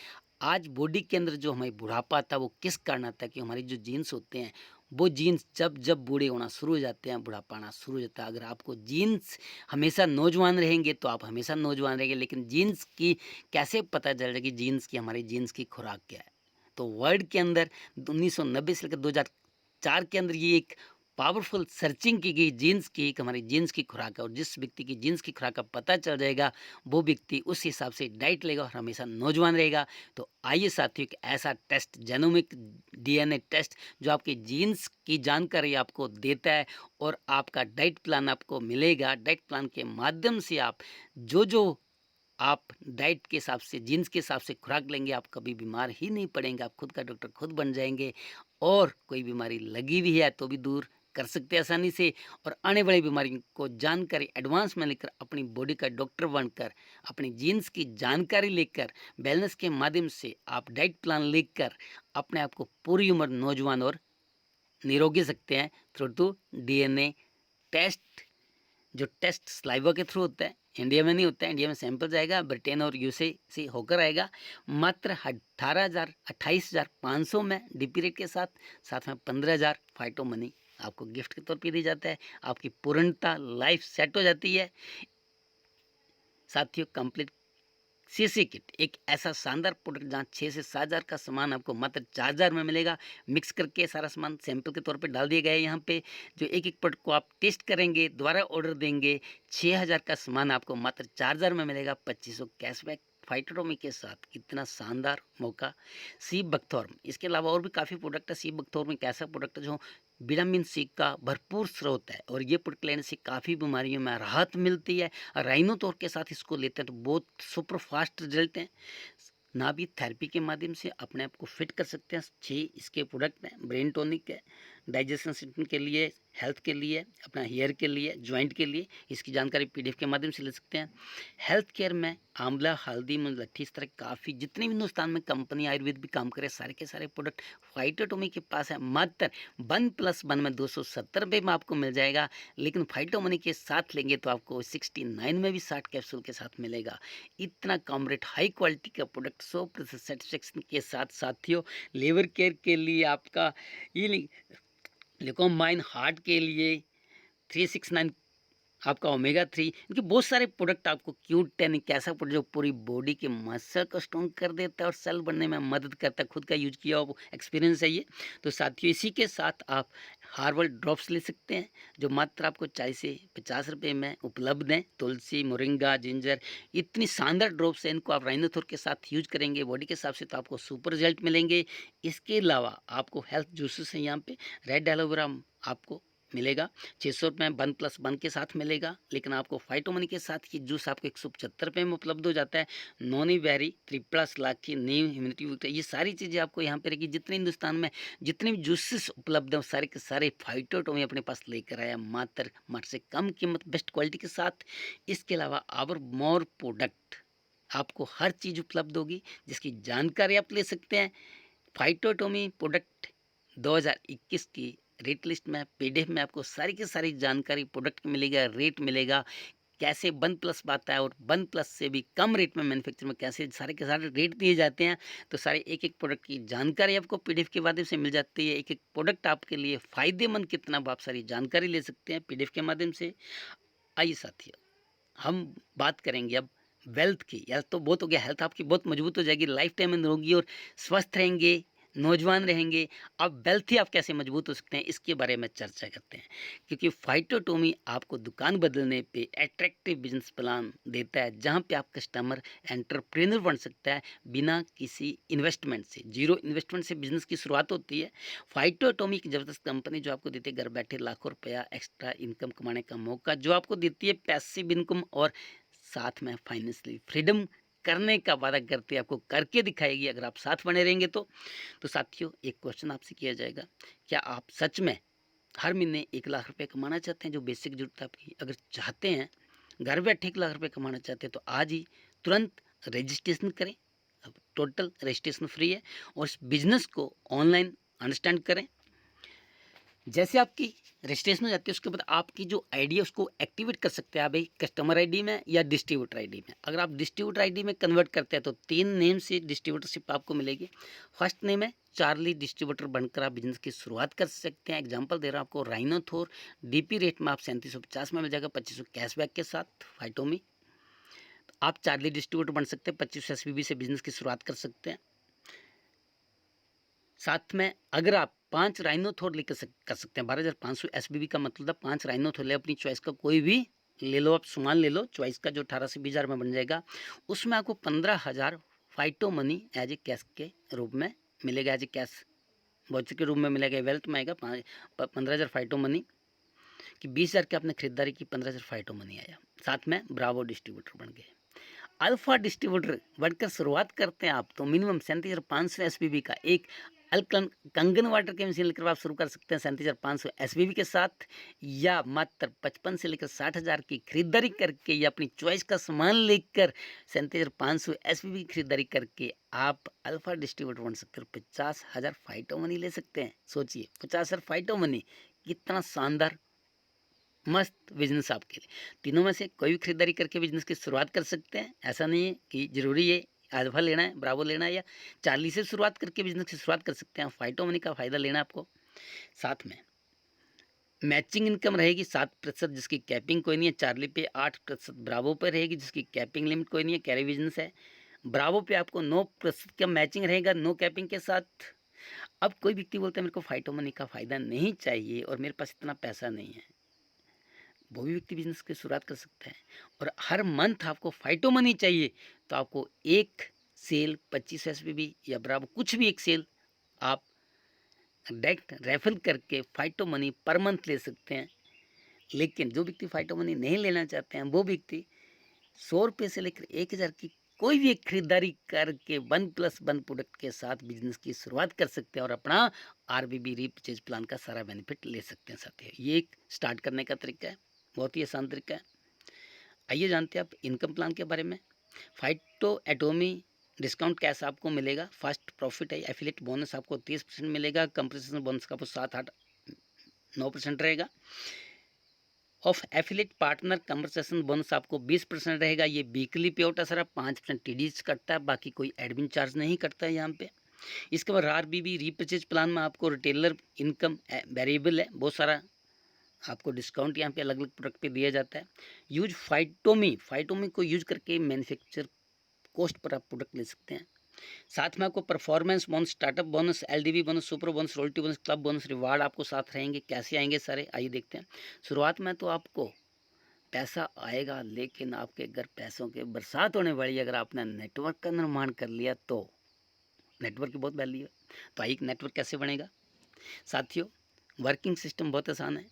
आज बॉडी के अंदर जो हमें बुढ़ापा आता है वो किस कारण आता है, कि हमारी जो जीन्स होते हैं, वो जीन्स जब जब बूढ़े होना शुरू हो जाते हैं, बुढ़ापा आना शुरू हो जाता है। अगर आपको जीन्स हमेशा नौजवान रहेंगे तो आप हमेशा नौजवान रहेंगे। लेकिन जीन्स की कैसे पता चल जाएगी, जीन्स की, हमारी जीन्स की खुराक क्या है। तो वर्ल्ड के अंदर 1990 से लेकर 2004 के अंदर ये एक पावरफुल सर्चिंग की गई जीन्स की, एक हमारी जीन्स की खुराक है। और जिस व्यक्ति की जीन्स की खुराक का पता चल जाएगा, वो व्यक्ति उस हिसाब से डाइट लेगा और हमेशा नौजवान रहेगा। तो आइए साथियों, एक ऐसा टेस्ट, जेनोमिक DNA टेस्ट, जो आपकी जीन्स की जानकारी आपको देता है और आपका डाइट प्लान आपको मिलेगा। डाइट प्लान के माध्यम से आप जो आप डाइट के हिसाब से, जीन्स के हिसाब से खुराक लेंगे, आप कभी बीमार ही नहीं पड़ेंगे। आप खुद का डॉक्टर खुद बन जाएंगे और कोई बीमारी लगी भी है तो भी दूर कर सकते हैं आसानी से। और आने वाली बीमारी को जानकारी एडवांस में लेकर, अपनी बॉडी का डॉक्टर बनकर, अपनी जीन्स की जानकारी लेकर, वेलनेस के माध्यम से आप डाइट प्लान लेकर अपने आप को पूरी उम्र नौजवान और निरोगी सकते हैं थ्रू टू DNA टेस्ट। जो टेस्ट स्लाइवा के थ्रू होता है, इंडिया में नहीं होता है। इंडिया में सैंपल जाएगा, ब्रिटेन और USA से होकर आएगा, मात्र 28,500 में DP रेट के साथ। साथ में 15,000 फाइटो मनी आपको गिफ्ट के तौर पे दी जाता है। आपकी पूर्णता लाइफ सेट हो जाती है। साथियों, कंप्लीट CC किट एक ऐसा शानदार प्रोडक्ट जहाँ 6 से 7 हज़ार का सामान आपको मात्र 4,000 में मिलेगा। मिक्स करके सारा सामान सैंपल के तौर पे डाल दिया गया है यहाँ पे। जो एक एक प्रोडक्ट को आप टेस्ट करेंगे, दोबारा ऑर्डर देंगे, 6,000 का सामान आपको मात्र 4,000 में मिलेगा, 2500 कैशबैक फाइटोटोमी के साथ। कितना शानदार मौका। सी बकथॉर्न, इसके अलावा और भी काफ़ी प्रोडक्ट है। सी बकथॉर्न एक ऐसा प्रोडक्ट है जो विटामिन C का भरपूर स्रोत है और ये प्रोडक्ट लेने से काफ़ी बीमारियों में राहत मिलती है। राइनोथोर के साथ इसको लेते हैं तो बहुत सुपर फास्ट रिजल्ट हैं। नाभि थेरेपी के माध्यम से अपने आप को फिट कर सकते हैं। 6 इसके प्रोडक्ट हैं। ब्रेन टॉनिक है, डाइजेशन सिस्टम के लिए, हेल्थ के लिए, अपना हेयर के लिए, जॉइंट के लिए। इसकी जानकारी PDF के माध्यम से ले सकते हैं। हेल्थ केयर में आंवला, हल्दी, मुलट्ठी, इस तरह काफ़ी जितने भी हिंदुस्तान में कंपनी आयुर्वेद भी काम करे, सारे के सारे प्रोडक्ट फाइटोटोमी के पास है। मात्र 1+1 में 270 रुपये में आपको मिल जाएगा। लेकिन फाइटोमनी के साथ लेंगे तो आपको 69 में भी 60 कैप्सूल के साथ मिलेगा। इतना कम रेट, हाई क्वालिटी का प्रोडक्ट, 100% सेटिस्फेक्शन के साथ। साथियों, लीवर केयर के लिए आपका ये लिकोमाइन, हार्ट के लिए 369, आपका ओमेगा 3, इनके बहुत सारे प्रोडक्ट आपको। Q10 एक ऐसा प्रोडक्ट जो पूरी बॉडी के मसल को स्ट्रॉन्ग कर देता है और सेल बनने में मदद करता है। खुद का यूज किया हुआ एक्सपीरियंस है ये। तो साथियों, इसी के साथ आप हार्बल ड्रॉप्स ले सकते हैं जो मात्र आपको 40 से 50 रुपये में उपलब्ध हैं। तुलसी, मोरिंगा, जिंजर, इतनी शानदार ड्रॉप्स हैं। इनको आप राइनोथोर के साथ यूज करेंगे बॉडी के हिसाब से तो आपको सुपर रिजल्ट मिलेंगे। इसके अलावा आपको हेल्थ जूसेस हैं यहाँ पे। रेड एलोवेरा आपको मिलेगा 600 रुपये में 1+1 के साथ मिलेगा। लेकिन आपको फाइटोमनी के साथ ये जूस आपको 175 रुपये में उपलब्ध हो जाता है। नोनी वेरी, ट्रिप्लस, लाखी, नीम, इम्यूनिटी विक्टर, ये सारी चीज़ें आपको यहाँ पे रहेगी। जितने हिंदुस्तान में जितने भी जूसेस उपलब्ध हैं सारे के सारे फाइटोटोमी अपने पास लेकर आया, मात्र से कम कीमत, बेस्ट क्वालिटी के साथ। इसके अलावा आवर मोर प्रोडक्ट आपको हर चीज़ उपलब्ध होगी जिसकी जानकारी आप ले सकते हैं। फाइटोटोमी प्रोडक्ट 2021 की रेट लिस्ट में पीडीएफ में आपको सारी की सारी जानकारी प्रोडक्ट की मिलेगा, रेट मिलेगा, कैसे वन प्लस आता है और वन प्लस से भी कम रेट में मैन्युफैक्चर में कैसे सारे के सारे रेट दिए जाते हैं। तो सारे एक एक प्रोडक्ट की जानकारी आपको पीडीएफ के माध्यम से मिल जाती है। एक एक प्रोडक्ट आपके लिए फ़ायदेमंद कितना आप सारी जानकारी ले सकते हैं पीडीएफ के माध्यम से। आइए साथियों, हम बात करेंगे अब वेल्थ की। हेल्थ तो बहुत हो गया, हेल्थ आपकी बहुत मजबूत हो जाएगी, लाइफ टाइम में होगी और स्वस्थ रहेंगे, नौजवान रहेंगे। अब वेल्थ ही आप कैसे मजबूत हो सकते हैं इसके बारे में चर्चा करते हैं, क्योंकि फाइटोटोमी आपको दुकान बदलने पे अट्रैक्टिव बिजनेस प्लान देता है, जहां पे आप कस्टमर एंटरप्रेन्योर बन सकता है बिना किसी इन्वेस्टमेंट से। जीरो इन्वेस्टमेंट से बिजनेस की शुरुआत होती है। फाइटोटोमी एक ज़बरदस्त कंपनी जो आपको देती है घर बैठे लाखों रुपया एक्स्ट्रा इनकम कमाने का मौका, जो आपको देती है पैसिव इनकम और साथ में फाइनेंशियली फ्रीडम करने का वादा करते हैं, आपको करके दिखाएगी अगर आप साथ बने रहेंगे तो साथियों, एक क्वेश्चन आपसे किया जाएगा, क्या आप सच में हर महीने 1 लाख रुपए कमाना चाहते हैं? जो बेसिक जरूरत है आपकी, अगर चाहते हैं घर बैठे 1 लाख रुपए कमाना चाहते हैं तो आज ही तुरंत रजिस्ट्रेशन करें। अब टोटल रजिस्ट्रेशन फ्री है और इस बिजनेस को ऑनलाइन अंडरस्टैंड करें। जैसे आपकी रजिस्ट्रेशन हो जाती है उसके बाद आपकी जो आईडी है उसको एक्टिवेट कर सकते हैं आप भाई कस्टमर आईडी में या डिस्ट्रीब्यूटर आईडी में। अगर आप डिस्ट्रीब्यूटर आईडी में कन्वर्ट करते हैं तो 3 नेम से डिस्ट्रीब्यूटरशिप आपको मिलेगी। फर्स्ट नेम है चार्ली, डिस्ट्रीब्यूटर बनकर आप बिजनेस की शुरुआत कर सकते हैं। एग्जांपल दे रहा हूँ आपको, राइनोथोर डीपी रेट में आप 3750 में मिल जाएगा 2500 कैशबैक के साथ फाइटोमी। आप चार्ली डिस्ट्रीब्यूटर बन सकते हैं, 2500 एसबीबी से बिजनेस की शुरुआत कर सकते हैं। साथ में अगर आप 5 राइनोथोर लेकर कर सकते हैं, 12,500 एसबीबी का मतलब है 5 राइनोथोर ले, अपनी चॉइस का कोई भी ले लो, आप सामान ले लो चॉइस का, जो 18 से 20,000 में बन जाएगा। उसमें आपको 15,000 फाइटो मनी एज ए कैश के रूप में मिलेगा, एज ए कैश वाउचर के रूप में मिलेगा। वेल्थ में आएगा 15,000 फाइटो मनी कि 20,000 की आपने खरीदारी की, 15,000 फाइटो मनी आया। साथ में ब्रावो डिस्ट्रीब्यूटर बन गए। अल्फा डिस्ट्रीब्यूटर बनकर शुरुआत करते हैं आप तो मिनिमम 37,500 एसबीबी का एक अल्कन कंगन वाटर की मशीन लेकर आप शुरू कर सकते हैं 37,500 एसबीबी के साथ, या मात्र 55 से लेकर 60,000 की खरीदारी करके या अपनी चॉइस का सामान लेकर 37,500 एसबीबी की खरीदारी करके आप अल्फा डिस्ट्रीब्यूटर बन सकते हैं। 50,000 फाइटो मनी ले सकते हैं। सोचिए 50,000 फाइटो मनी कितना शानदार मस्त बिजनेस आपके लिए। तीनों में से कोई भी खरीदारी करके बिजनेस की शुरुआत कर सकते हैं। ऐसा नहीं है कि ज़रूरी है अल्फा लेना है, ब्रावो लेना है, या चार्ली से शुरुआत करके बिजनेस की शुरुआत कर सकते हैं। फाइटो मनी का फ़ायदा लेना है आपको। साथ में मैचिंग इनकम रहेगी 7%, जिसकी कैपिंग कोई नहीं है। चार्ली पे 8% ब्रावो पर रहेगी, जिसकी कैपिंग लिमिट कोई नहीं है, कैरी बिजनेस है। ब्रावो पे आपको 9% का मैचिंग रहेगा, नो कैपिंग के साथ। अब कोई व्यक्ति बोलता है मेरे को फाइटो मनी का फ़ायदा नहीं चाहिए और मेरे पास इतना पैसा नहीं है, वो भी व्यक्ति बिजनेस की शुरुआत कर सकता है। और हर मंथ आपको फाइटो मनी चाहिए तो आपको एक सेल 25 एसबीबी या बराबर कुछ भी एक सेल आप डायरेक्ट रेफर करके फाइटो मनी पर मंथ ले सकते हैं। लेकिन जो व्यक्ति फाइटो मनी नहीं लेना चाहते हैं वो व्यक्ति 100 रुपये से लेकर 1,000 की कोई भी एक खरीदारी करके 1+1 प्रोडक्ट के साथ बिजनेस की शुरुआत कर सकते हैं और अपना आरबीबी रीपरचेज प्लान का सारा बेनिफिट ले सकते हैं साथियों। ये एक स्टार्ट करने का तरीका है, बहुत ही आसान तरीका है। आइए जानते हैं आप इनकम प्लान के बारे में। फाइटो एटोमी डिस्काउंट कैश आपको मिलेगा। फर्स्ट प्रॉफिट है, एफिलेट बोनस आपको 30% मिलेगा। कंपनसेशन बोनस का आपको 7-8-9% रहेगा। Of affiliate partner compensation bonus आपको 20% रहेगा। ये वीकली पे आउट है सर, 5% टीडीज कटता है, बाकी कोई एडमिन चार्ज नहीं कटता है यहाँ पे। इसके बाद आरबीबी रीपरचेज प्लान में आपको रिटेलर इनकम वेरिएबल है, बहुत सारा आपको डिस्काउंट यहाँ पे अलग अलग प्रोडक्ट पे दिया जाता है। यूज फाइटोमी को यूज करके मैन्युफैक्चर कॉस्ट पर आप प्रोडक्ट ले सकते हैं। साथ में आपको performance bonus, startup bonus, LDB bonus, super bonus, royalty bonus, club bonus, reward आपको साथ रहेंगे। कैसे आएंगे सारे, आइए देखते हैं। शुरुआत में तो आपको पैसा आएगा, लेकिन आपके घर पैसों के बरसात होने वाली है। अगर आपने नेटवर्क का निर्माण कर लिया तो नेटवर्क की बहुत वैल्यू है। तो आइए नेटवर्क कैसे बनेगा साथियों। वर्किंग सिस्टम बहुत आसान है,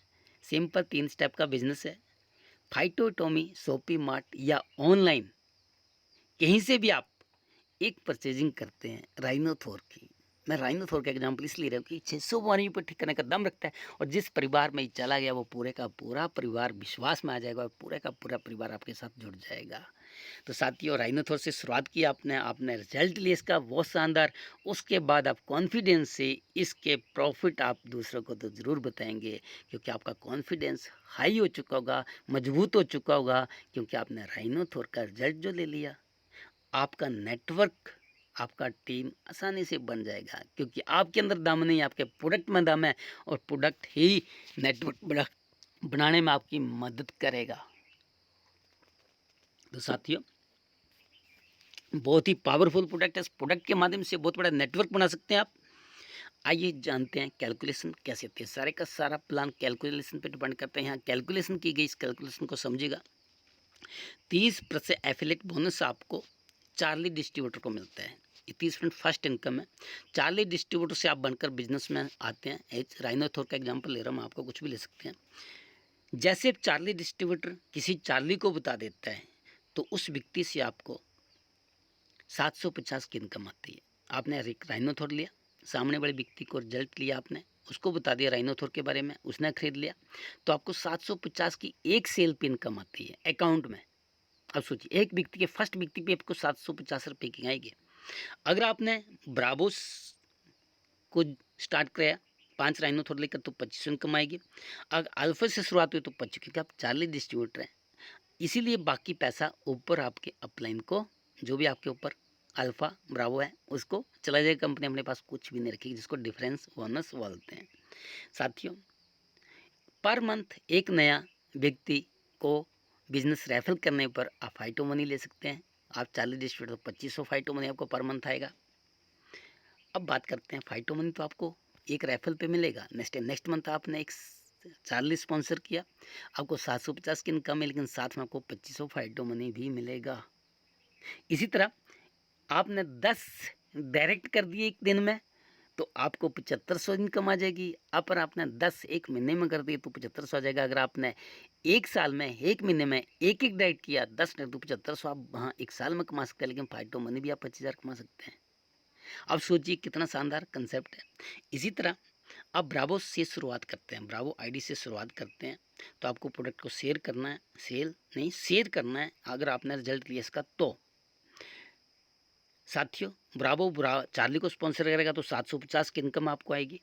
सिंपल 3 स्टेप का बिजनेस है। फाइटोटोमी शॉपी मार्ट या ऑनलाइन कहीं से भी आप एक परचेजिंग करते हैं राइनोथोर की, मैं राइनोथोर का एग्जाम्पल इसलिए रहा हूँ कि 600 वारियों पर ठीक करने का दम रखता है, और जिस परिवार में ये चला गया वो पूरे का पूरा परिवार विश्वास में आ जाएगा और पूरे का पूरा परिवार आपके साथ जुड़ जाएगा। तो साथियों, राइनोथोर से शुरुआत की आपने, आपने रिजल्ट लिया इसका बहुत शानदार। उसके बाद आप कॉन्फिडेंस से इसके प्रॉफिट आप दूसरों को तो ज़रूर बताएंगे, क्योंकि आपका कॉन्फिडेंस हाई हो चुका होगा, मजबूत हो चुका होगा, क्योंकि आपने राइनोथोर का रिजल्ट जो ले लिया। आपका नेटवर्क, आपका टीम आसानी से बन जाएगा, क्योंकि आपके अंदर दम नहीं, आपके प्रोडक्ट में दम है, और प्रोडक्ट ही नेटवर्क बनाने में आपकी मदद करेगा। तो साथियों, बहुत ही पावरफुल प्रोडक्ट है। इस प्रोडक्ट के माध्यम से बहुत बड़ा नेटवर्क बना सकते हैं आप। आइए जानते हैं कैलकुलेशन कैसे होती है। सारे का सारा प्लान कैलकुलेशन पे डिपेंड करते हैं। यहाँ कैलकुलेशन की गई, इस कैलकुलेशन को समझिएगा। 30% एफिलेट बोनस आपको चार्ली डिस्ट्रीब्यूटर को मिलता है। ये 30% फर्स्ट इनकम है। चार्ली डिस्ट्रीब्यूटर से आप बनकर बिजनेस में आते हैं। एच राइनोथोर का एग्जाम्पल ले रहा हूँ, आपको कुछ भी ले सकते हैं। जैसे चार्ली डिस्ट्रीब्यूटर किसी चार्ली को बता देता है, तो उस व्यक्ति से आपको 750 की इनकम आती है। आपने राइनोथोर लिया, सामने वाले व्यक्ति को रिजल्ट लिया, आपने उसको बता दिया राइनोथोर के बारे में, उसने खरीद लिया, तो आपको 750 की एक सेल पे इनकम आती है अकाउंट में। अब सोचिए, एक व्यक्ति के फर्स्ट व्यक्ति पे आपको 750 रुपये की आएगी। अगर आपने ब्रावोस को स्टार्ट कराया 5 राइनोथोर लेकर, तो 2500 इनकम आएगी। अगर अल्फा से शुरुआत हुई तो 25, क्योंकि आप 40 डिस्ट्रीब्यूटर हैं, इसीलिए बाकी पैसा ऊपर आपके अपलाइन को, जो भी आपके ऊपर अल्फ़ा ब्रावो है, उसको चला जाएगा। कंपनी अपने पास कुछ भी नहीं रखेगी, जिसको डिफरेंस बोनस बोलते हैं। साथियों, पर मंथ एक नया व्यक्ति को बिजनेस रेफर करने पर आप फाइटो मनी ले सकते हैं। आप 40 डिस्ट्रीब्यूटर तो 2500 फाइटो मनी आपको पर मंथ आएगा। अब बात करते हैं, फाइटो मनी तो आपको एक रेफर पे मिलेगा। नेक्स्ट मंथ आपने एक चार्ली स्पॉन्सर किया, आपको 750 की इनकम है, लेकिन साथ में आपको 2500 फाइटो मनी भी मिलेगा। इसी तरह आपने 10 डायरेक्ट कर दिए एक दिन में, तो आपको 7500 इनकम आ जाएगी। अपर आपने 10 एक महीने में कर दिए तो 7500 आ जाएगा। अगर आपने एक साल में, एक महीने में एक डायरेक्ट किया 10 डायरेक्ट, तो 7500 आप हाँ एक साल में कमा सकते हैं, लेकिन फाइटो मनी भी आप 25,000 कमा सकते हैं। अब सोचिए कितना शानदार कंसेप्ट है। इसी तरह आप ब्रावो से शुरुआत करते हैं, ब्रावो आईडी से शुरुआत करते हैं, तो आपको प्रोडक्ट को शेयर करना है, सेल नहीं शेयर करना है। अगर आपने रिजल्ट लिया इसका, तो साथियों, चार्ली को स्पॉन्सर करेगा तो 750 की इनकम आपको आएगी।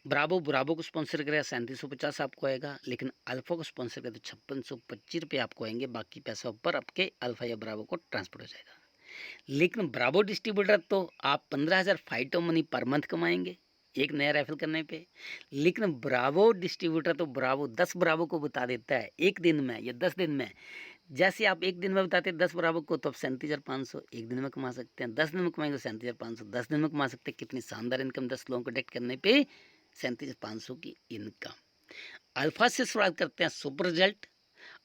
ब्रावो को स्पॉन्सर करेगा 3750 आपको आएगा, लेकिन अल्फा को स्पॉन्सर करेगा तो 5625 रुपये आपको आएंगे। बाकी पैसा ऊपर आपके अल्फा या ब्रावो को ट्रांसफर हो जाएगा। लेकिन ब्रावो डिस्ट्रीब्यूटर तो आप 15,000 फाइटो मनी पर मंथ कमाएंगे एक नया रेफर करने पे। लेकिन ब्रावो डिस्ट्रीब्यूटर तो 10 ब्रावो को बता देता है एक दिन में या 10 दिन में। जैसे आप एक दिन में बताते हैं 10 बराबर को, तो आप 37,500 एक दिन में कमा सकते हैं। 10 दिन में कमाएंगे तो 37,500 10 दिन में कमा सकते हैं। कितनी शानदार इनकम 10 लोगों को डायरेक्ट करने पे 37,500 की इनकम। अल्फा से शुरुआत करते हैं, सुपर रिजल्ट।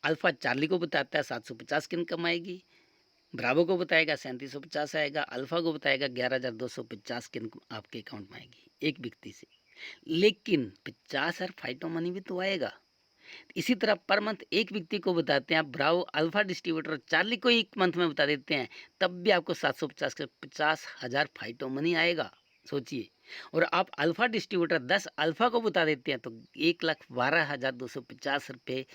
अल्फा चार्ली को बताता है 750 की इनकम आएगी, ब्रावो को बताएगा 3750 आएगा, अल्फा को बताएगा 11,250 की इनकम आपके अकाउंट में आएगी एक व्यक्ति से। लेकिन 50,000 फाइटो मनी भी तो आएगा। इसी तरह पर मंथ एक व्यक्ति को बताते हैं आप, ब्रावो अल्फा डिस्ट्रीब्यूटर चार्ली को एक मंथ में बता देते हैं, तब भी आपको 750 के 50,000 फाइटो मनी आएगा। सोचिए। और आप अल्फा डिस्ट्रीब्यूटर 10 अल्फा को बता देते हैं, तो 1,12,250 रुपये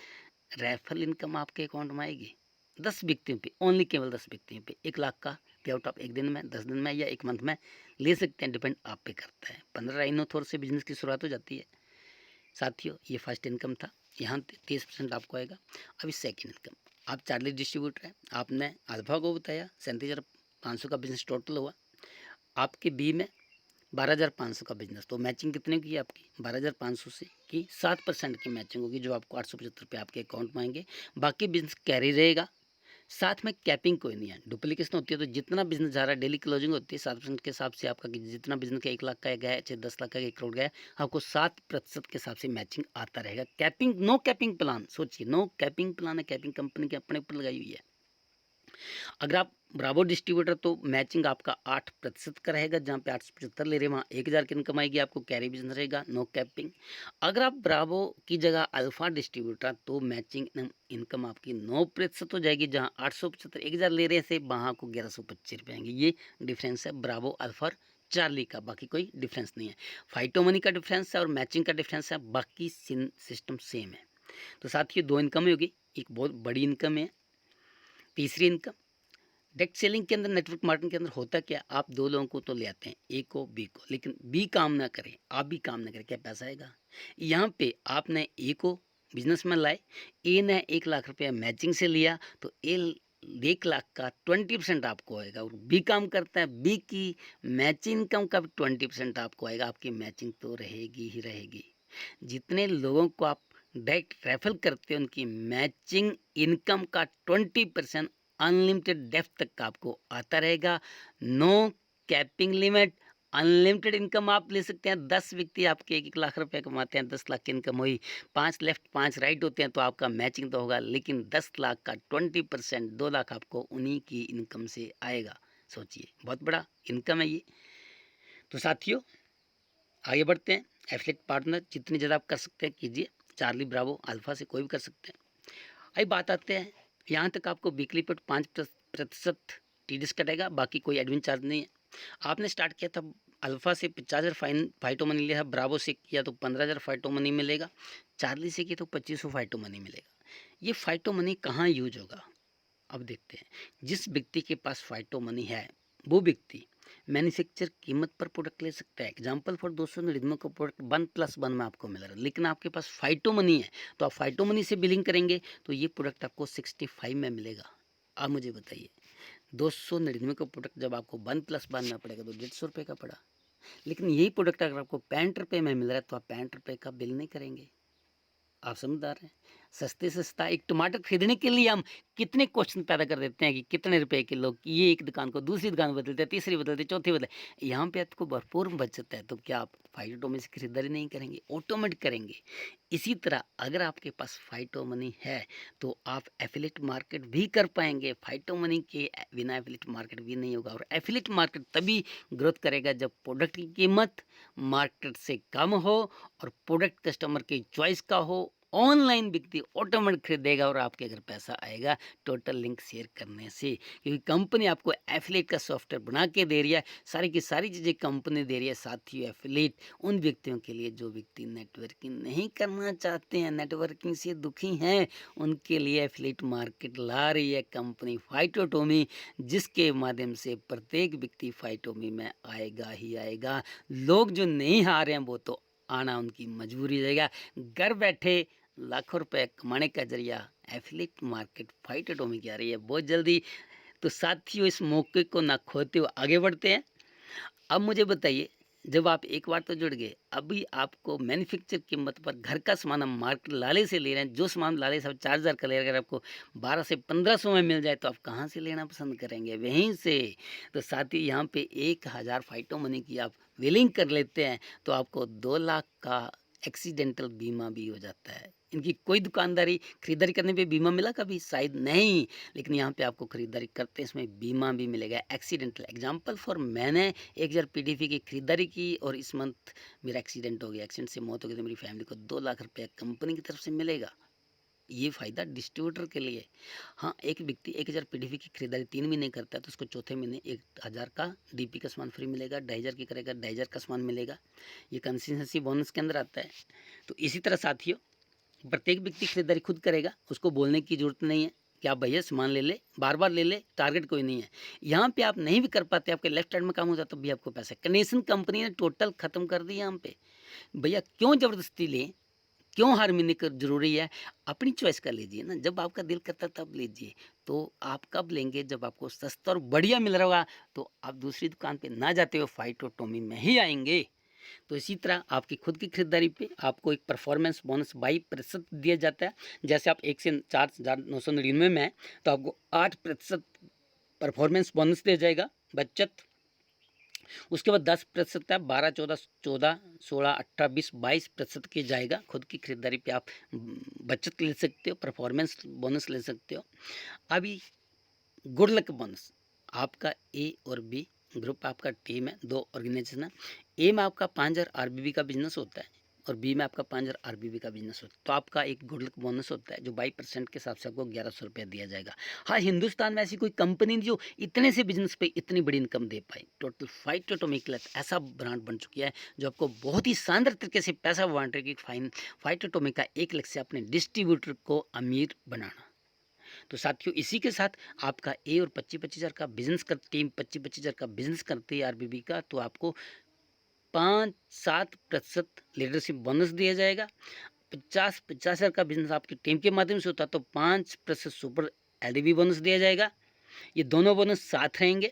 रेफरल इनकम आपके अकाउंट में आएगी। 10 व्यक्तियों पे, ओनली केवल 10 व्यक्तियों पे 1 लाख का पे आउट आप एक दिन में, 10 दिन में या एक मंथ में ले सकते हैं, डिपेंड आप पे करता है। 15 राइनोथोर से बिजनेस की शुरुआत हो जाती है। साथियों, ये फर्स्ट इनकम था, यहाँ 30% आपको आएगा। अभी सेकेंड इनकम, आप चार्ली डिस्ट्रीब्यूटर हैं, आपने अल्फा को बताया 37,500 का बिजनेस टोटल हुआ, आपके बी में 12,500 का बिजनेस, तो मैचिंग कितने की आपकी 12,500 से की 7% की मैचिंग होगी, जो आपको 875 आपके अकाउंट में आएंगे। बाकी बिजनेस कैरी रहेगा, साथ में कैपिंग कोई नहीं है, डुप्लीकेशन होती है। तो जितना बिजनेस जा रहा है डेली क्लोजिंग होती है 7% के हिसाब से आपका, जितना बिजनेस का 1 लाख का गया है, चाहे 10 लाख का 1 करोड़ गया है, आपको 7% के हिसाब से मैचिंग आता रहेगा। कैपिंग, नो कैपिंग प्लान, सोचिए नो कैपिंग प्लान है, कैपिंग कंपनी के अपने ऊपर लगाई हुई है। अगर आप ब्रावो डिस्ट्रीब्यूटर, तो मैचिंग आपका 8% का रहेगा, जहाँ पे 875 ले रहे हैं वहाँ 1,000 की इनकम आएगी आपको, कैरी बिजनेस रहेगा, नो कैपिंग। अगर आप ब्रावो की जगह अल्फा डिस्ट्रीब्यूटर, तो मैचिंग इनकम आपकी 9% हो जाएगी, जहाँ 875 1,000 ले रहे से वहाँ को 1,125 रुपये आएंगे। ये डिफरेंस है ब्रावो अल्फा चार्ली का, बाकी कोई डिफरेंस नहीं है। फाइटो मनी का डिफरेंस है और मैचिंग का डिफरेंस है, बाकी सिस्टम सेम है। तो साथियों 2 इनकम होगी, एक बहुत बड़ी इनकम है। तीसरी इनकम डायरेक्ट सेलिंग के अंदर, नेटवर्क मार्केटिंग के अंदर होता क्या, आप 2 लोगों को तो ले आते हैं, ए को बी को, लेकिन बी काम ना करे, आप भी काम ना करें, क्या पैसा आएगा? यहाँ पे आपने ए को बिजनेस में लाए, ए ने 1 लाख रुपया मैचिंग से लिया, तो ए 1 लाख का 20% आपको आएगा, और बी काम करता है, बी की मैचिंग इनकम का भी 20% आपको आएगा। आपकी मैचिंग तो रहेगी ही रहेगी। जितने लोगों को आप डायरेक्ट रेफर करते हैं उनकी मैचिंग इनकम का 20% अनलिमिटेड डेप्थ तक का आपको आता रहेगा। No capping limit, unlimited income आप ले सकते हैं। 10 व्यक्ति आपके 1 लाख रुपए कमाते हैं, 10 लाख की इनकम हुई, 5 लेफ्ट 5 राइट होते हैं, तो आपका मैचिंग तो होगा, लेकिन 10 लाख का 20% 2 लाख आपको उन्हीं की इनकम से आएगा। सोचिए, बहुत बड़ा इनकम है ये। तो साथियों आगे बढ़ते हैं। एफिलिएट पार्टनर जितनी ज़्यादा आप कर सकते हैं कीजिए, चार्ली ब्रावो अल्फा से कोई भी कर सकते हैं। अभी बात आते हैं, यहाँ तक आपको वीकली पर 5% टीडीएस कटेगा, बाकी कोई एडमिन चार्ज नहीं है। आपने स्टार्ट किया था अल्फा से 50,000 फाइटो मनी लिया, ब्रावो से किया तो 15,000 फाइटो मनी मिलेगा, चार्ली से किया तो 2500 फाइटो मनी मिलेगा। ये फाइटो मनी कहाँ यूज होगा, अब देखते हैं। जिस व्यक्ति के पास फाइटो मनी है वो व्यक्ति मैन्युफैक्चर कीमत पर प्रोडक्ट ले सकता है। एग्जाम्पल फॉर 299 का प्रोडक्ट 1+1 में आपको मिल रहा है, लेकिन आपके पास फाइटो मनी है तो आप फाइटो मनी से बिलिंग करेंगे तो ये प्रोडक्ट आपको 65 में मिलेगा। आप मुझे बताइए, 299 का प्रोडक्ट जब आपको 1+1 में पड़ेगा तो 150 रुपये का पड़ा, लेकिन यही प्रोडक्ट अगर आपको 65 रुपये में मिल रहा है तो आप 65 रुपये का बिल नहीं करेंगे। आप समझदार हैं। सस्ते से सस्ता एक टमाटर खरीदने के लिए हम कितने क्वेश्चन पैदा कर देते हैं कि कितने रुपए किलो, कि ये एक दुकान को दूसरी दुकान बदलते हैं, तीसरी बदलते, चौथी बदलते। यहाँ पे आपको भरपूर बचत है, तो क्या आप फाइटो मनी से खरीदारी नहीं करेंगे, ऑटोमेटिक करेंगे। इसी तरह अगर आपके पास फाइटो मनी है तो आप एफिलिएट मार्केट भी कर पाएंगे। फाइटो मनी के बिना एफिलिएट मार्केट भी नहीं होगा, और एफिलिएट मार्केट तभी ग्रोथ करेगा जब प्रोडक्ट की कीमत मार्केट से कम हो और प्रोडक्ट कस्टमर की चॉइस का हो। ऑनलाइन व्यक्ति ऑटोमेटिक खरीदेगा और आपके घर पैसा आएगा टोटल लिंक शेयर करने से, क्योंकि कंपनी आपको एफिलिएट का सॉफ्टवेयर बना के दे रही है। सारी की सारी चीज़ें कंपनी दे रही है। साथियों एफिलिएट उन व्यक्तियों के लिए जो व्यक्ति नेटवर्किंग नहीं करना चाहते हैं, नेटवर्किंग से दुखी हैं, उनके लिए एफिलिएट मार्केट ला रही है कंपनी फाइटोटोमी, जिसके माध्यम से प्रत्येक व्यक्ति फाइटोमी में आएगा ही आएगा। लोग जो नहीं आ रहे हैं वो तो आना उनकी मजबूरी रहेगा। घर बैठे लाखों रुपए कमाने का जरिया एफिलिएट मार्केट फाइटोटोमी की आ रही है बहुत जल्दी। तो साथियों इस मौके को ना खोते हुए आगे बढ़ते हैं। अब मुझे बताइए, जब आप एक बार तो जुड़ गए, अभी आपको मैन्युफैक्चर कीमत पर घर का सामान हम मार्केट लाले से ले रहे हैं, जो सामान लाले से 4,000 का ले रहे हैं, अगर आपको 12 से 1500 में मिल जाए तो आप कहाँ से लेना पसंद करेंगे? वहीं से। तो साथ ही यहाँ पे 1000 फाइटो मनी की आप बिलिंग कर लेते हैं तो आपको 2 लाख का एक्सीडेंटल बीमा भी हो जाता है। इनकी कोई दुकानदारी खरीदारी करने पे बीमा मिला कभी? शायद नहीं, लेकिन यहाँ पे आपको खरीदारी करते हैं इसमें बीमा भी मिलेगा एक्सीडेंटल। एग्जाम्पल फॉर मैंने 1000 पीडीपी की खरीदारी की और इस मंथ मेरा एक्सीडेंट हो गया, एक्सीडेंट से मौत हो गई, तो मेरी फैमिली को 2 लाख रुपया कंपनी की तरफ से मिलेगा। ये फ़ायदा डिस्ट्रीब्यूटर के लिए। हाँ, एक व्यक्ति 1000 पीडीपी की खरीदारी 3 महीने करता है तो उसको चौथे महीने 1000 का डीपी का सामान फ्री मिलेगा, 2500 की करेगा 2500 का सामान मिलेगा। ये कंसिस्टेंसी बोनस के अंदर आता है। तो इसी तरह साथियों प्रत्येक व्यक्ति खरीदारी खुद करेगा, उसको बोलने की ज़रूरत नहीं है कि आप भैया सामान ले ले, बार बार ले ले, टारगेट कोई नहीं है। यहाँ पे आप नहीं भी कर पाते, आपके लेफ्ट हैंड में काम हो जाता, तब भी आपको पैसा। कंडीशन कंपनी ने टोटल ख़त्म कर दी यहाँ पे। भैया क्यों ज़बरदस्ती लें, क्यों हार मानने की ज़रूरी है? अपनी चॉइस कर लीजिए ना, जब आपका दिल करता तब लीजिए। तो आप कब लेंगे? जब आपको सस्ता और बढ़िया मिल रहा होगा, तो आप दूसरी दुकान पे ना जाते हुए फाइटोटोमी में ही आएंगे। तो इसी तरह आपकी खुद की खरीदारी पे आपको एक परफॉर्मेंस बोनस 22% दिया जाता है। जैसे आप 1 से 4,999 में है तो आपको 8% परफॉर्मेंस बोनस दिया जाएगा बचत। उसके बाद 10% है, 12, 14, 14, 16, 18, 20, 22% की जाएगा। खुद की खरीदारी पे आप बचत ले सकते हो, परफॉर्मेंस बोनस ले सकते हो। अभी गुड लक बोनस, आपका ए और बी ग्रुप आपका टीम है, 2 ऑर्गेनाइजेशन है। ए में आपका 5000 आरबीबी का बिजनेस होता है, और बी में आपका 5000 आरबीबी का बिजनेस होता है, तो आपका एक गुड लक बोनस होता है जो 22% के हिसाब से आपको 1100 रुपया दिया जाएगा। हाँ, हिंदुस्तान में ऐसी कोई कंपनी नहीं जो इतने से बिजनेस पे इतनी बड़ी इनकम दे पाए। टोटल फाइटोटोमिकलस ऐसा ब्रांड बन चुकी है जो आपको बहुत ही शानदार तरीके से पैसा बांट रही है। फाइटोटोमिक का 1 लाख से अपने डिस्ट्रीब्यूटर को अमीर बनाना। तो साथियों, इसी के साथ आपका ए और 25-25 हज़ार का बिजनेस कर टीम 25-25 हज़ार का बिजनेस करती है आरबीबी का, तो आपको 5-7% लीडरशिप बोनस दिया जाएगा। 50 हज़ार का बिजनेस आपकी टीम के माध्यम से होता है तो 5% सुपर एलडीबी बोनस दिया जाएगा। ये दोनों बोनस साथ रहेंगे।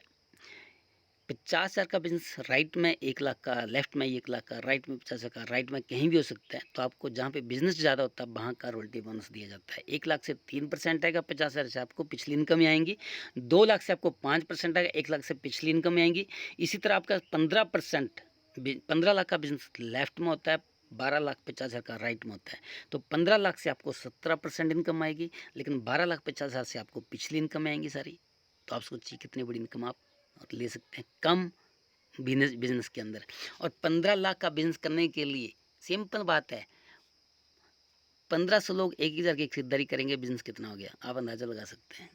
50 हज़ार का बिजनेस राइट में 1 लाख का, लेफ्ट में 1 लाख का, राइट में 50 हज़ार का, राइट में कहीं भी हो सकता है। तो आपको जहाँ पे बिजनेस ज़्यादा होता है वहाँ का रॉयल्टी बोनस दिया जाता है। 1 लाख से 3% आएगा, 50 हज़ार से आपको पिछली इनकम आएंगी। 2 लाख से आपको 5% आएगा, 1 लाख से पिछली इनकम आएंगी। इसी तरह आपका 15% 15 लाख का बिजनेस लेफ्ट में होता है, 12,50,000 का राइट में होता है। तो 15 लाख से आपको 17% इनकम आएगी, लेकिन 12,50,000 से आपको पिछली इनकम आएंगी सारी। तो आप सोचिए कितनी बड़ी इनकम आप ले सकते हैं कम बिजनेस के अंदर। और 15 लाख का बिजनेस करने के लिए सिंपल बात है, 1500 लोग 1,000 की खरीदारी करेंगे, बिजनेस कितना हो गया आप अंदाजा लगा सकते हैं।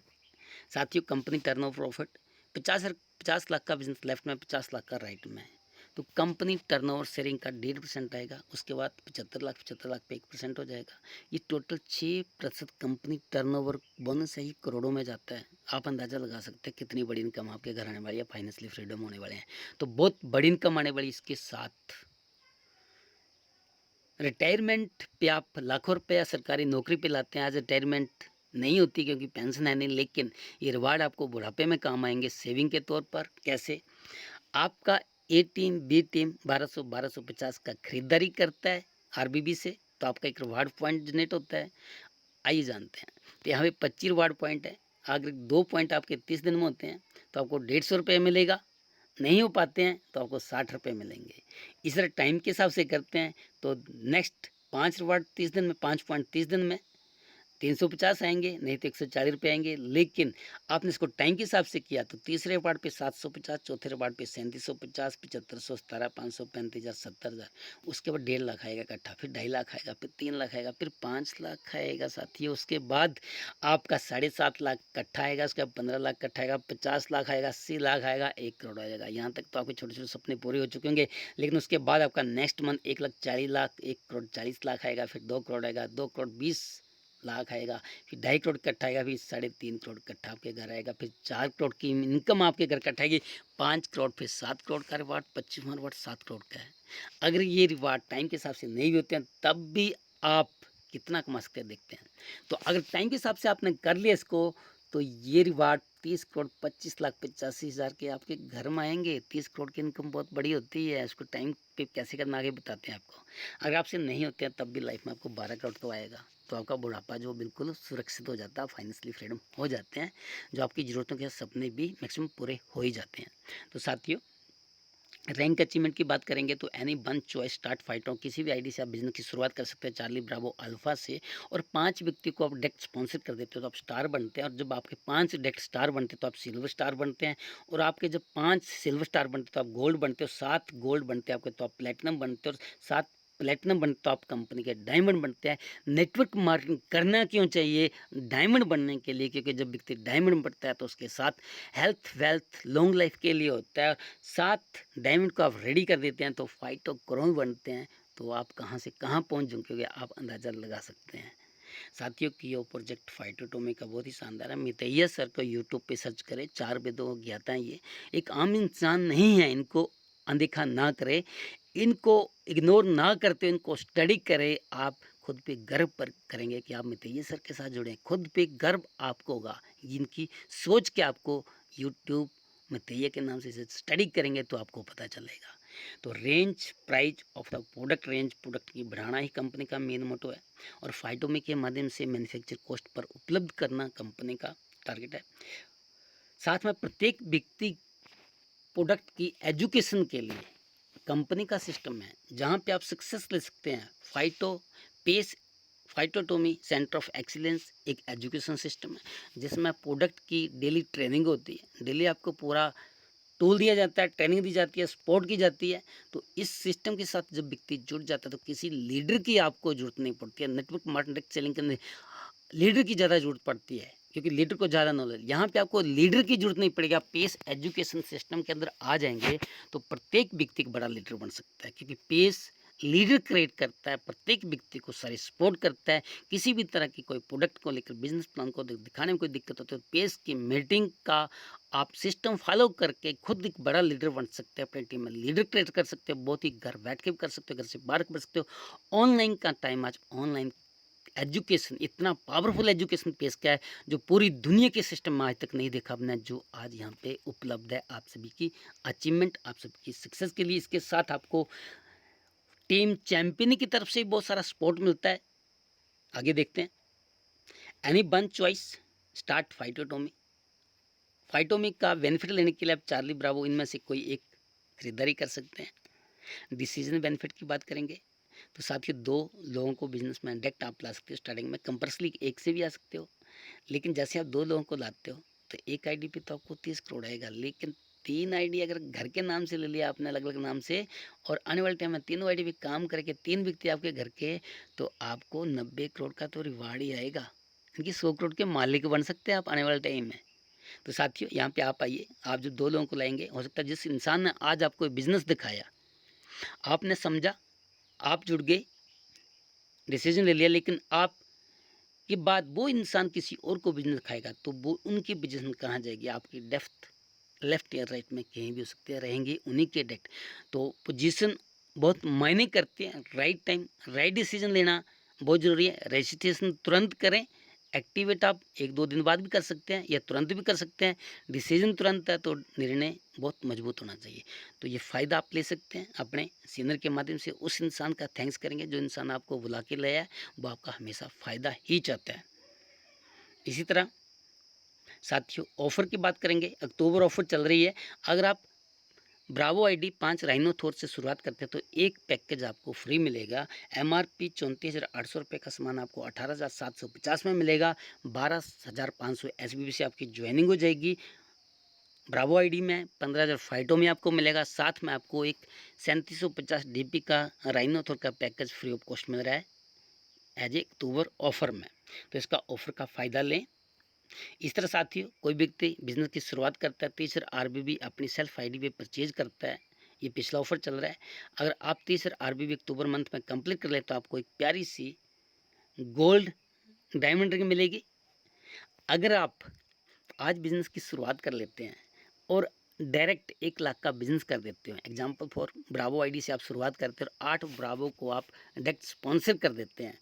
साथियों, कंपनी टर्नओवर प्रॉफिट 50 लाख का बिजनेस लेफ्ट में, 50 लाख का राइट में है, तो कंपनी टर्नओवर शेयरिंग का 1.5% आएगा। उसके बाद 75 लाख पे 1% हो जाएगा। ये टोटल 6% कंपनी टर्नओवर बोनस है, ही करोड़ों में जाता है। आप अंदाज़ा लगा सकते हैं कितनी बड़ी इनकम आपके घर आने वाली है, फाइनेंशियली फ्रीडम होने वाले हैं। तो बहुत बड़ी इनकम आने वाली। इसके साथ रिटायरमेंट पे आप लाखों रुपया सरकारी नौकरी पे लाते हैं, आज रिटायरमेंट नहीं होती क्योंकि पेंशन है नहीं, लेकिन ये रिवार्ड आपको बुढ़ापे में काम आएंगे सेविंग के तौर पर। कैसे? आपका ए टीम बी टीम 1250 का खरीदारी करता है आरबीबी से, तो आपका एक रिवार्ड पॉइंट जनरेट होता है। आइए जानते हैं। तो यहाँ पे 25 रिवार्ड पॉइंट है। अगर 2 पॉइंट आपके 30 दिन में होते हैं तो आपको 150 रुपये मिलेगा। नहीं हो पाते हैं तो आपको 60 रुपये मिलेंगे। इस तरह टाइम के हिसाब से करते हैं तो नेक्स्ट 5 रिवार्ड 30 दिन में, 5 पॉइंट 30 दिन में 350 आएंगे, नहीं तो 140 रुपये आएंगे। लेकिन आपने इसको टाइम के हिसाब से किया तो तीसरे वार्ड पे 750, चौथे वार्ड पे 3750, 7500, 17, 500, 35,000, 70,000। उसके बाद 1.5 लाख आएगा इकट्ठा, फिर 2.5 लाख आएगा, फिर 3 लाख आएगा, फिर 5 लाख आएगा साथियों। उसके बाद आपका 7.5 लाख इकट्ठा आएगा, उसके बाद 15 लाख इकट्ठा आएगा, 50 लाख आएगा, 80 लाख आएगा, 1 करोड़ आ जाएगा। यहाँ तक तो आपके छोटे छोटे सपने पूरे हो चुके होंगे। लेकिन उसके बाद आपका नेक्स्ट मंथ 1,40,00,000, 1 करोड़ 40 लाख आएगा, फिर 2 करोड़ आएगा, 2 करोड़ 20 लाख आएगा, फिर 2.5 करोड़ इकट्ठा आएगा, फिर 3.5 करोड़ इकट्ठा आपके घर आएगा, फिर 4 करोड़ की इनकम आपके घर इकट्ठा आएगी, 5 करोड़, फिर 7 करोड़ का रिवार्ड, 25वां रिवार्ड 7 करोड़ का है। अगर ये रिवार्ड टाइम के हिसाब से नहीं भी होते हैं तब भी आप कितना कमा सकते हैं देखते हैं। तो अगर टाइम के हिसाब से आपने कर लिया इसको, तो ये रिवार्ड 30 करोड़ 25,85,000 के आपके घर में आएंगे। 30 करोड़ की इनकम बहुत बड़ी होती है, इसको टाइम पे कैसे करना आगे बताते हैं आपको। अगर आपसे नहीं होते हैं तब भी लाइफ में आपको 12 करोड़ तो आएगा, तो आपका बुढ़ापा जो बिल्कुल सुरक्षित हो जाता है, फाइनेंशियली फ्रीडम हो जाते हैं, जो आपकी ज़रूरतों के सपने भी मैक्सिमम पूरे हो ही जाते हैं। तो साथियों, रैंक अचीवमेंट की बात करेंगे तो any one choice start fighter, किसी भी आईडी से आप बिजनेस की शुरुआत कर सकते हैं चार्ली ब्रावो अल्फा से, और 5 व्यक्ति को आप डायरेक्ट स्पॉन्सर कर देते हो तो आप स्टार बनते हैं। और जब आपके 5 डायरेक्ट स्टार बनते हैं तो आप सिल्वर स्टार बनते हैं, और आपके जब 5 सिल्वर स्टार बनते हैं तो आप गोल्ड बनते हो, 7 गोल्ड बनते हैं आपके तो आप प्लेटिनम बनते हो, और 7 प्लेटिनम बनते तो आप कंपनी के डायमंड बनते हैं। नेटवर्क मार्केटिंग करना क्यों चाहिए? डायमंड बनने के लिए, क्योंकि जब व्यक्ति डायमंड बनता है तो उसके साथ हेल्थ वेल्थ लॉन्ग लाइफ के लिए होता है। 7 डायमंड को आप रेडी कर देते हैं तो फाइटो क्रोन बनते हैं, तो आप कहाँ से कहाँ पहुँच जाओगे आप अंदाज़ा लगा सकते हैं। साथियों की ये प्रोजेक्ट फाइटोटोमी का बहुत ही शानदार है। मितैया सर को यूट्यूब पे सर्च करें, 4 वेदों को ज्ञाता है। ये एक आम इंसान नहीं है, इनको अनदेखा ना करें, इनको इग्नोर ना करते, इनको स्टडी करें। आप खुद पे गर्व पर करेंगे कि आप मितैया सर के साथ जुड़े, खुद पे गर्व आपको होगा। इनकी सोच के आपको यूट्यूब मितैया के नाम से स्टडी करेंगे तो आपको पता चलेगा। तो range price of the product, range product की बढ़ाना ही कंपनी का मेन मोटो है, और फाइटोमी के माध्यम से मैन्युफैक्चर कॉस्ट पर उपलब्ध करना कंपनी का टारगेट है। साथ में प्रत्येक व्यक्ति प्रोडक्ट की एजुकेशन के लिए कंपनी का सिस्टम है जहां पे आप सक्सेस ले सकते हैं। फाइटोटोमी सेंटर ऑफ एक्सीलेंस एक एजुकेशन सिस्टम है जिसमें प्रोडक्ट की डेली ट्रेनिंग होती है। डेली आपको पूरा टूल दिया जाता है, ट्रेनिंग दी जाती है, सपोर्ट की जाती है। तो इस सिस्टम के साथ जब व्यक्ति जुड़ जाता है तो किसी लीडर की आपको ज़रूरत नहीं पड़ती है। नेटवर्क मार्केटिंग सेलिंग के अंदर लीडर की ज़्यादा ज़रूरत पड़ती है, क्योंकि लीडर को ज़्यादा नॉलेज। यहाँ पे आपको लीडर की ज़रूरत नहीं पड़ेगी। आप पेस एजुकेशन सिस्टम के अंदर आ जाएंगे तो प्रत्येक व्यक्ति एक बड़ा लीडर बन सकता है, क्योंकि पेस लीडर क्रिएट करता है, प्रत्येक व्यक्ति को सारी सपोर्ट करता है। किसी भी तरह की कोई प्रोडक्ट को लेकर, बिजनेस प्लान को दिखाने में कोई दिक्कत होती है तो पेस की मीटिंग का आप सिस्टम फॉलो करके खुद एक बड़ा लीडर बन सकते हैं, अपनी टीम में लीडर क्रिएट कर सकते हो। बहुत ही घर बैठ के भी कर सकते हो, घर से बाहर कर सकते हो। ऑनलाइन का टाइम, आज ऑनलाइन एजुकेशन इतना पावरफुल एजुकेशन पेश किया है जो पूरी दुनिया के सिस्टम में आज तक नहीं देखा हमने, जो आज यहाँ पे उपलब्ध है आप सभी की अचीवमेंट, आप सभी की सक्सेस के लिए। इसके साथ आपको टीम चैंपियन की तरफ से बहुत सारा सपोर्ट मिलता है। आगे देखते हैं। एनी वन चॉइस स्टार्ट फाइटोटोमी। फाइटोमी का बेनिफिट लेने के लिए आप चार्ली ब्रावो इनमें से कोई एक खरीदारी कर सकते हैं। डिसीजन बेनिफिट की बात करेंगे तो साथियों, 2 लोगों को बिजनेस में डायरेक्ट आप ला सकते हो। स्टार्टिंग में कंपल्सरी एक से भी आ सकते हो, लेकिन जैसे आप 2 लोगों को लाते हो तो एक आईडी पे तो आपको 30 करोड़ आएगा। लेकिन 3 आईडी अगर घर के नाम से ले लिया आपने, अलग अलग नाम से, और आने वाले टाइम में तीनों आईडी पे काम करके 3 व्यक्ति आपके घर के, तो आपको 90 करोड़ का तो रिवार्ड ही आएगा। इनकी 100 करोड़ के मालिक बन सकते हैं आप आने वाले टाइम में। तो साथियों, यहाँ पे आप आइए। आप जो 2 लोगों को लाएंगे, हो सकता है जिस इंसान ने आज आपको बिजनेस दिखाया, आपने समझा, आप जुड़ गए, डिसीजन ले लिया, लेकिन आप के बाद वो इंसान किसी और को बिजनेस खाएगा तो वो उनकी बिजनेस में कहाँ जाएगी? आपकी डेप्थ लेफ्ट या राइट में कहीं भी हो सकती है, रहेंगी उन्हीं के डेट। तो पोजीशन बहुत मायने करती है। राइट टाइम राइट डिसीजन लेना बहुत ज़रूरी है। रजिस्ट्रेशन तुरंत करें। एक्टिवेट आप 1-2 दिन बाद भी कर सकते हैं या तुरंत भी कर सकते हैं। डिसीजन तुरंत है तो निर्णय बहुत मजबूत होना चाहिए। तो ये फ़ायदा आप ले सकते हैं अपने सीनियर के माध्यम से। उस इंसान का थैंक्स करेंगे जो इंसान आपको बुला के लाया है, वो आपका हमेशा फ़ायदा ही चाहता है। इसी तरह साथियों, ऑफ़र की बात करेंगे। अक्टूबर ऑफ़र चल रही है। अगर आप ब्रावो आईडी 5 राइनोथॉर से शुरुआत करते हैं तो एक पैकेज आपको फ्री मिलेगा। एमआरपी 34,800 रुपये का सामान आपको 18,750 में मिलेगा। 12,500 एसबीबी से आपकी ज्वाइनिंग हो जाएगी। ब्रावो आईडी में 15,000 फाइटों में आपको मिलेगा। साथ में आपको एक 3750 डीपी का राइनोथॉर का पैकेज फ्री ऑफ कॉस्ट मिल रहा है एज ए अक्टूबर ऑफ़र में। तो इसका ऑफ़र का फ़ायदा लें। इस तरह साथियों, कोई व्यक्ति बिजनेस की शुरुआत करता है, 30 आरबीबी अपनी सेल्फ आईडी पे परचेज करता है। ये पिछला ऑफर चल रहा है। अगर आप 30 आरबीबी अक्टूबर मंथ में कंप्लीट कर ले तो आपको एक प्यारी सी गोल्ड डायमंड रिंग मिलेगी। अगर आप आज बिजनेस की शुरुआत कर लेते हैं और डायरेक्ट 1 लाख का बिजनेस कर देते हो, एग्जाम्पल फॉर ब्रावो आईडी से आप शुरुआत करते हो और 8 ब्रावो को आप डायरेक्ट स्पॉन्सर कर देते हैं,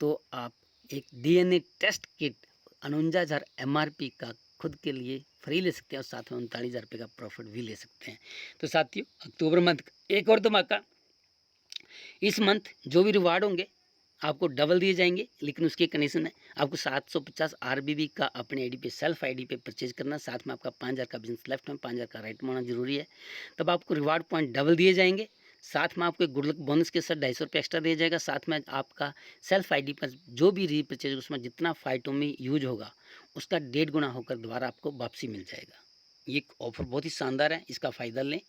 तो आप एक डीएनए टेस्ट किट 49,000 एमआरपी का खुद के लिए फ्री ले सकते हैं और साथ में 39,000 रुपये का प्रॉफिट भी ले सकते हैं। तो साथियों, अक्टूबर मंथ का एक और धमाका। इस मंथ जो भी रिवार्ड होंगे आपको डबल दिए जाएंगे, लेकिन उसकी कंडीशन है आपको 750 आरबीबी का अपने आईडी पे सेल्फ आईडी पे परचेज करना। साथ में आपका 5,000 का बिजनेस लेफ्ट में 5,000 का राइट में होना जरूरी है। तब आपको रिवार्ड पॉइंट डबल दिए जाएंगे। साथ में आपको एक गुड लक बोनस के साथ 250 रुपये एक्स्ट्रा दिया जाएगा। साथ में आपका सेल्फ आईडी पर जो भी रीपरचेज उसमें जितना फाइटों में यूज होगा उसका 1.5 गुना होकर दोबारा आपको वापसी मिल जाएगा। ये ऑफर बहुत ही शानदार है, इसका फ़ायदा लें।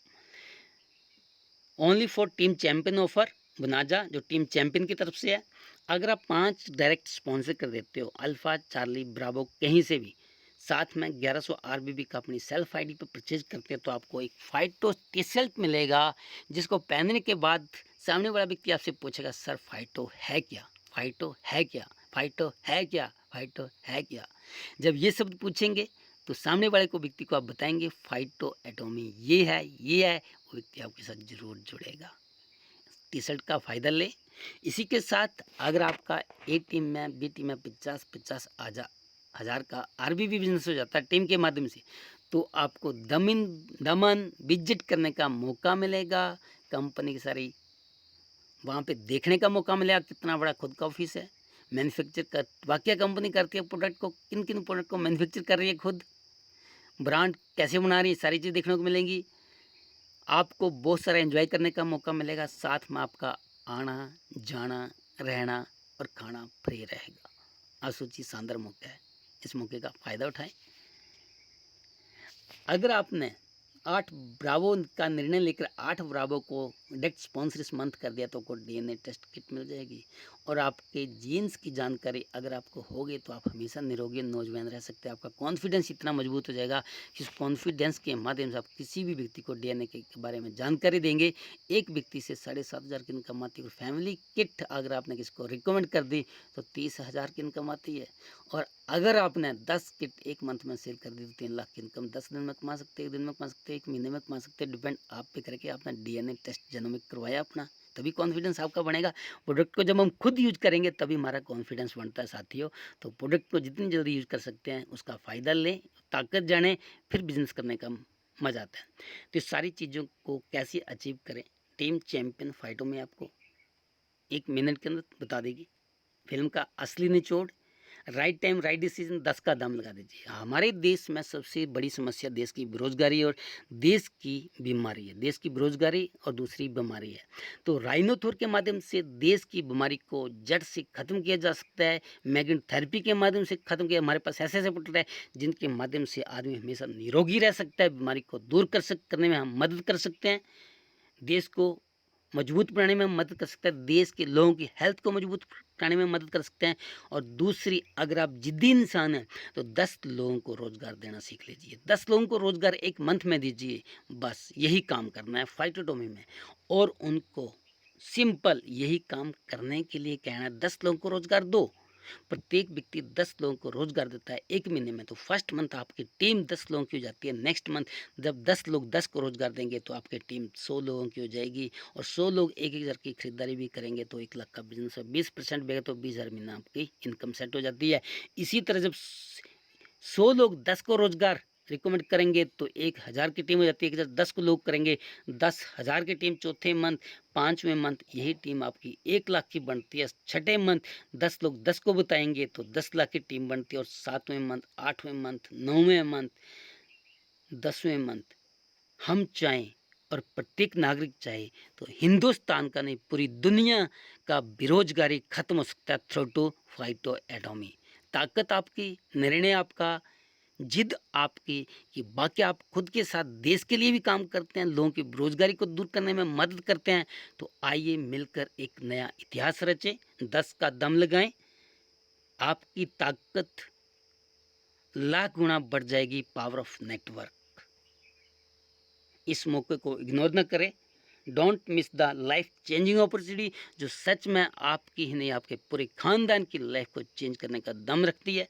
Only for team champion offer बनाजा, जो टीम चैंपियन की तरफ से है। अगर आप 5 डायरेक्ट स्पॉन्सर कर देते हो, अल्फ़ा, चार्ली, ब्रावो कहीं से भी, साथ में 1100 आरबीबी का अपनी सेल्फ आईडी पर परचेज करते हैं तो आपको एक फाइटो टी शर्ट मिलेगा, जिसको पहनने के बाद सामने वाला व्यक्ति आपसे पूछेगा, सर फाइटो है क्या, फाइटो है क्या, फाइटो है क्या, फाइटो है क्या। जब ये शब्द पूछेंगे तो सामने वाले को व्यक्ति को आप बताएंगे फाइटो एटोमी ये है, वो व्यक्ति आपके साथ जरूर जुड़ेगा। टी शर्ट का फ़ायदा लें। इसी के साथ अगर आपका ए टीम में बी टीम में 50-50 हज़ार का आरबीबी बिजनेस हो जाता है टीम के माध्यम से, तो आपको दमन विजिट करने का मौका मिलेगा। कंपनी की सारी वहाँ पे देखने का मौका मिलेगा कितना बड़ा खुद का ऑफिस है, मैन्युफैक्चर कर वाकई कंपनी करती है प्रोडक्ट को, किन किन प्रोडक्ट को मैन्युफैक्चर कर रही है खुद, ब्रांड कैसे बना रही है, सारी चीज़ देखने को मिलेंगी। आपको बहुत सारा एंजॉय करने का मौका मिलेगा। साथ में आपका आना जाना रहना और खाना फ्री रहेगा। असूची शानदार मौका है, इस मौके का फ़ायदा उठाएं। अगर आपने 8 ब्रावो का निर्णय लेकर 8 ब्रावो को डायरेक्ट स्पॉन्सर इस मंथ कर दिया तो आपको डीएनए टेस्ट किट मिल जाएगी। और आपके जीन्स की जानकारी अगर आपको होगी तो आप हमेशा निरोगी नौजवान रह सकते हैं। आपका कॉन्फिडेंस इतना मजबूत हो जाएगा कि उस कॉन्फिडेंस के माध्यम से आप किसी भी व्यक्ति को डीएनए के बारे में जानकारी देंगे। एक व्यक्ति से 7,500 की इनकम आती है। फैमिली किट अगर आपने किसी को रिकमेंड कर दी तो 30,000 की इनकम आती है। और अगर आपने 10 किट एक मंथ में सेल कर दी तो 3 लाख की इनकम 10 दिन में कमा सकते हैं, 1 दिन में कमा सकते हैं, 1 महीने में कमा सकते हैं। डिपेंड आप पे करके आपने डीएनए टेस्ट जेनोमिक करवाया अपना, तभी कॉन्फिडेंस आपका बढ़ेगा। प्रोडक्ट को जब हम खुद यूज करेंगे तभी हमारा कॉन्फिडेंस बढ़ता है साथियों। तो प्रोडक्ट को जितनी जल्दी यूज कर सकते हैं उसका फ़ायदा लें, ताकत जाने, फिर बिजनेस करने का मज़ा आता है। तो इस सारी चीज़ों को कैसे अचीव करें, टीम चैंपियन फाइटों में आपको 1 मिनट के अंदर बता देगी। फिल्म का असली निचोड़, राइट टाइम राइट डिसीजन, 10 का दाम लगा दीजिए। हमारे देश में सबसे बड़ी समस्या देश की बेरोजगारी और देश की बीमारी है। देश की बेरोजगारी और दूसरी बीमारी है। तो राइनोथोर के माध्यम से देश की बीमारी को जड़ से ख़त्म किया जा सकता है। मैग्नेट थेरेपी के माध्यम से ख़त्म किया। हमारे पास ऐसे ऐसे प्रोडक्ट है जिनके माध्यम से आदमी हमेशा निरोगी रह सकता है। बीमारी को दूर करने में हम मदद कर सकते हैं। देश को मजबूत बनाने में मदद कर सकता है। देश के लोगों की हेल्थ को मजबूत बनाने में मदद कर सकते हैं। और दूसरी, अगर आप जिद्दी इंसान हैं तो 10 लोगों को रोज़गार देना सीख लीजिए। 10 लोगों को रोज़गार एक मंथ में दीजिए। बस यही काम करना है फाइटोटोमी में। और उनको सिंपल यही काम करने के लिए कहना है, 10 लोगों को रोज़गार दो। प्रत्येक व्यक्ति 10 लोगों को रोज़गार देता है 1 महीने में। तो फर्स्ट मंथ आपकी टीम 10 लोगों की हो जाती है। नेक्स्ट मंथ जब 10 लोग 10 को रोज़गार देंगे तो आपकी टीम 100 लोगों की हो जाएगी। और 100 लोग 1-1 हज़ार की खरीदारी भी करेंगे तो 1 लाख का बिजनेस है। 20% बेगा तो 20,000 महीना आपकी इनकम सेट हो जाती है। इसी तरह जब 100 लोग 10 को रोज़गार रिकमेंड करेंगे तो 1,000 की टीम हो जाती है। 10 को लोग करेंगे 10,000 की टीम चौथे मंथ, 5वें मंथ यही टीम आपकी 1 लाख की बनती है। छठे मंथ 10 लोग 10 को बताएंगे तो 10 लाख की टीम बनती है। और 7वें मंथ, 8वें मंथ, 9वें मंथ, 10वें मंथ हम चाहें और प्रत्येक नागरिक चाहे तो हिंदुस्तान का नहीं पूरी दुनिया का बेरोजगारी खत्म हो सकता है थ्रू टू फाइटो एटॉमी। ताकत आपकी, निर्णय आपका, जिद आपकी कि बाकी आप खुद के साथ देश के लिए भी काम करते हैं, लोगों की बेरोजगारी को दूर करने में मदद करते हैं। तो आइए मिलकर एक नया इतिहास रचें। 10 का दम लगाएं, आपकी ताकत लाख गुना बढ़ जाएगी। Power of network. इस मौके को इग्नोर न करें। Don't miss the life changing opportunity जो सच में आपकी ही नहीं आपके पूरे खानदान की लाइफ को चेंज करने का दम रखती है।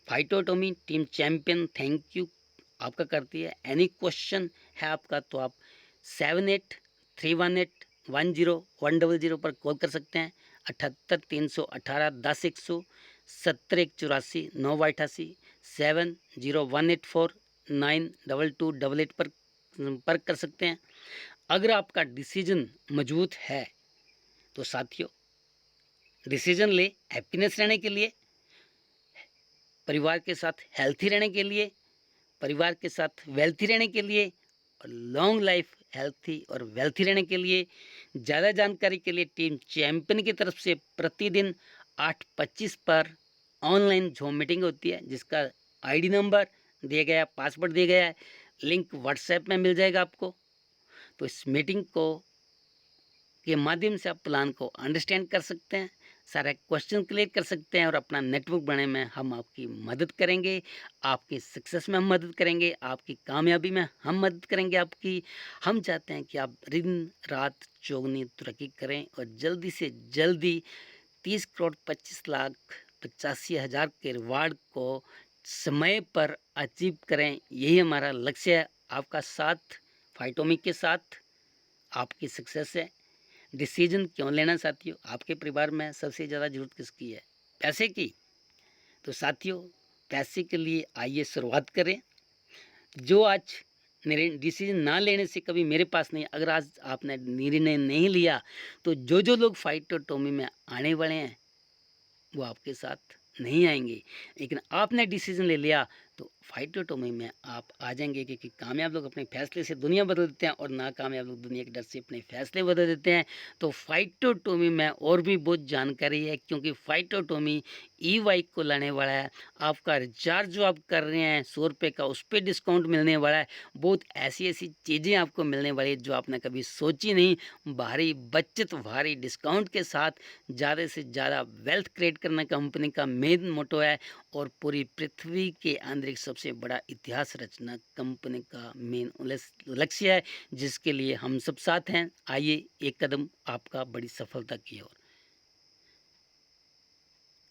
फाइटोटोमी टीम चैंपियन थैंक यू आपका करती है। एनी क्वेश्चन है आपका तो आप 7831810100 पर कॉल कर सकते हैं। 78 318 10 100 70 184 988 7018492288 पर संपर्क कर सकते हैं। अगर आपका डिसीजन मजबूत है तो साथियों डिसीजन ले हैप्पीनेस रहने के लिए, परिवार के साथ हेल्थी रहने के लिए, परिवार के साथ वेल्थी रहने के लिए और लॉन्ग लाइफ हेल्थी और वेल्थी रहने के लिए। ज़्यादा जानकारी के लिए टीम चैंपियन की तरफ से प्रतिदिन 8:25 पर ऑनलाइन जूम मीटिंग होती है जिसका आईडी नंबर दिया गया है, पासवर्ड दिया गया है, लिंक व्हाट्सएप में मिल जाएगा आपको। तो इस मीटिंग को के माध्यम से आप प्लान को अंडरस्टैंड कर सकते हैं, सारे क्वेश्चन क्लियर कर सकते हैं और अपना नेटवर्क बनाने में हम आपकी मदद करेंगे। आपकी सक्सेस में हम मदद करेंगे, आपकी कामयाबी में हम मदद करेंगे आपकी। हम चाहते हैं कि आप दिन रात चौगुनी तरक्की करें और जल्दी से जल्दी 30,25,85,000 के रिवार्ड को समय पर अचीव करें। यही हमारा लक्ष्य है। आपका साथ फाइटोमी के साथ आपकी सक्सेस है। डिसीजन क्यों लेना साथियों? आपके परिवार में सबसे ज़्यादा ज़रूरत किसकी है? पैसे की। तो साथियों पैसे के लिए आइए शुरुआत करें। जो आज डिसीजन ना लेने से कभी मेरे पास नहीं, अगर आज आपने निर्णय नहीं लिया तो जो लोग फाइटोटोमी में आने वाले हैं वो आपके साथ नहीं आएंगे। लेकिन आपने डिसीजन ले लिया तो फाइटोटॉमी में आप आ जाएंगे, क्योंकि कामयाब लोग अपने फैसले से दुनिया बदल देते हैं और नाकामयाब लोग दुनिया के डर से अपने फैसले बदल देते हैं। तो फाइटोटॉमी में और भी बहुत जानकारी है, क्योंकि फाइटोटॉमी ई बाइक को लाने वाला है। आपका रिचार्ज जो आप कर रहे हैं 100 रुपये का, उस पर डिस्काउंट मिलने वाला है। बहुत ऐसी ऐसी चीज़ें आपको मिलने वाली है जो आपने कभी सोची नहीं। भारी बचत, भारी डिस्काउंट के साथ ज़्यादा से ज़्यादा वेल्थ क्रिएट करना कंपनी का मेन मोटो है, और पूरी पृथ्वी के अंदर एक सबसे बड़ा इतिहास रचना कंपनी का मेन लक्ष्य है, जिसके लिए हम सब साथ हैं। आइए एक कदम आपका बड़ी सफलता की ओर।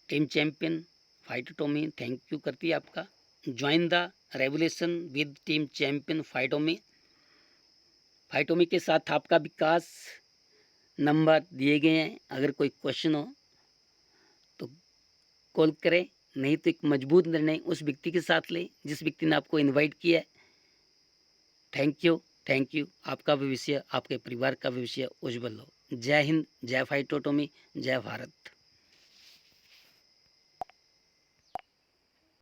टीम चैंपियन फाइटोटॉमी थैंक यू करती है आपका। Join the revolution with team champion फाइटोमी। फाइटोमी के साथ आपका विकास नंबर दिए गए हैं। अगर कोई क्वेश्चन हो तो कॉल करें, नहीं तो एक मजबूत निर्णय उस व्यक्ति के साथ लें जिस व्यक्ति ने आपको इनवाइट किया है। Thank you, thank you. आपका भविष्य, आपके परिवार का भविष्य उज्जवल हो। जय हिंद, जय फाइटोटॉमी, जय भारत।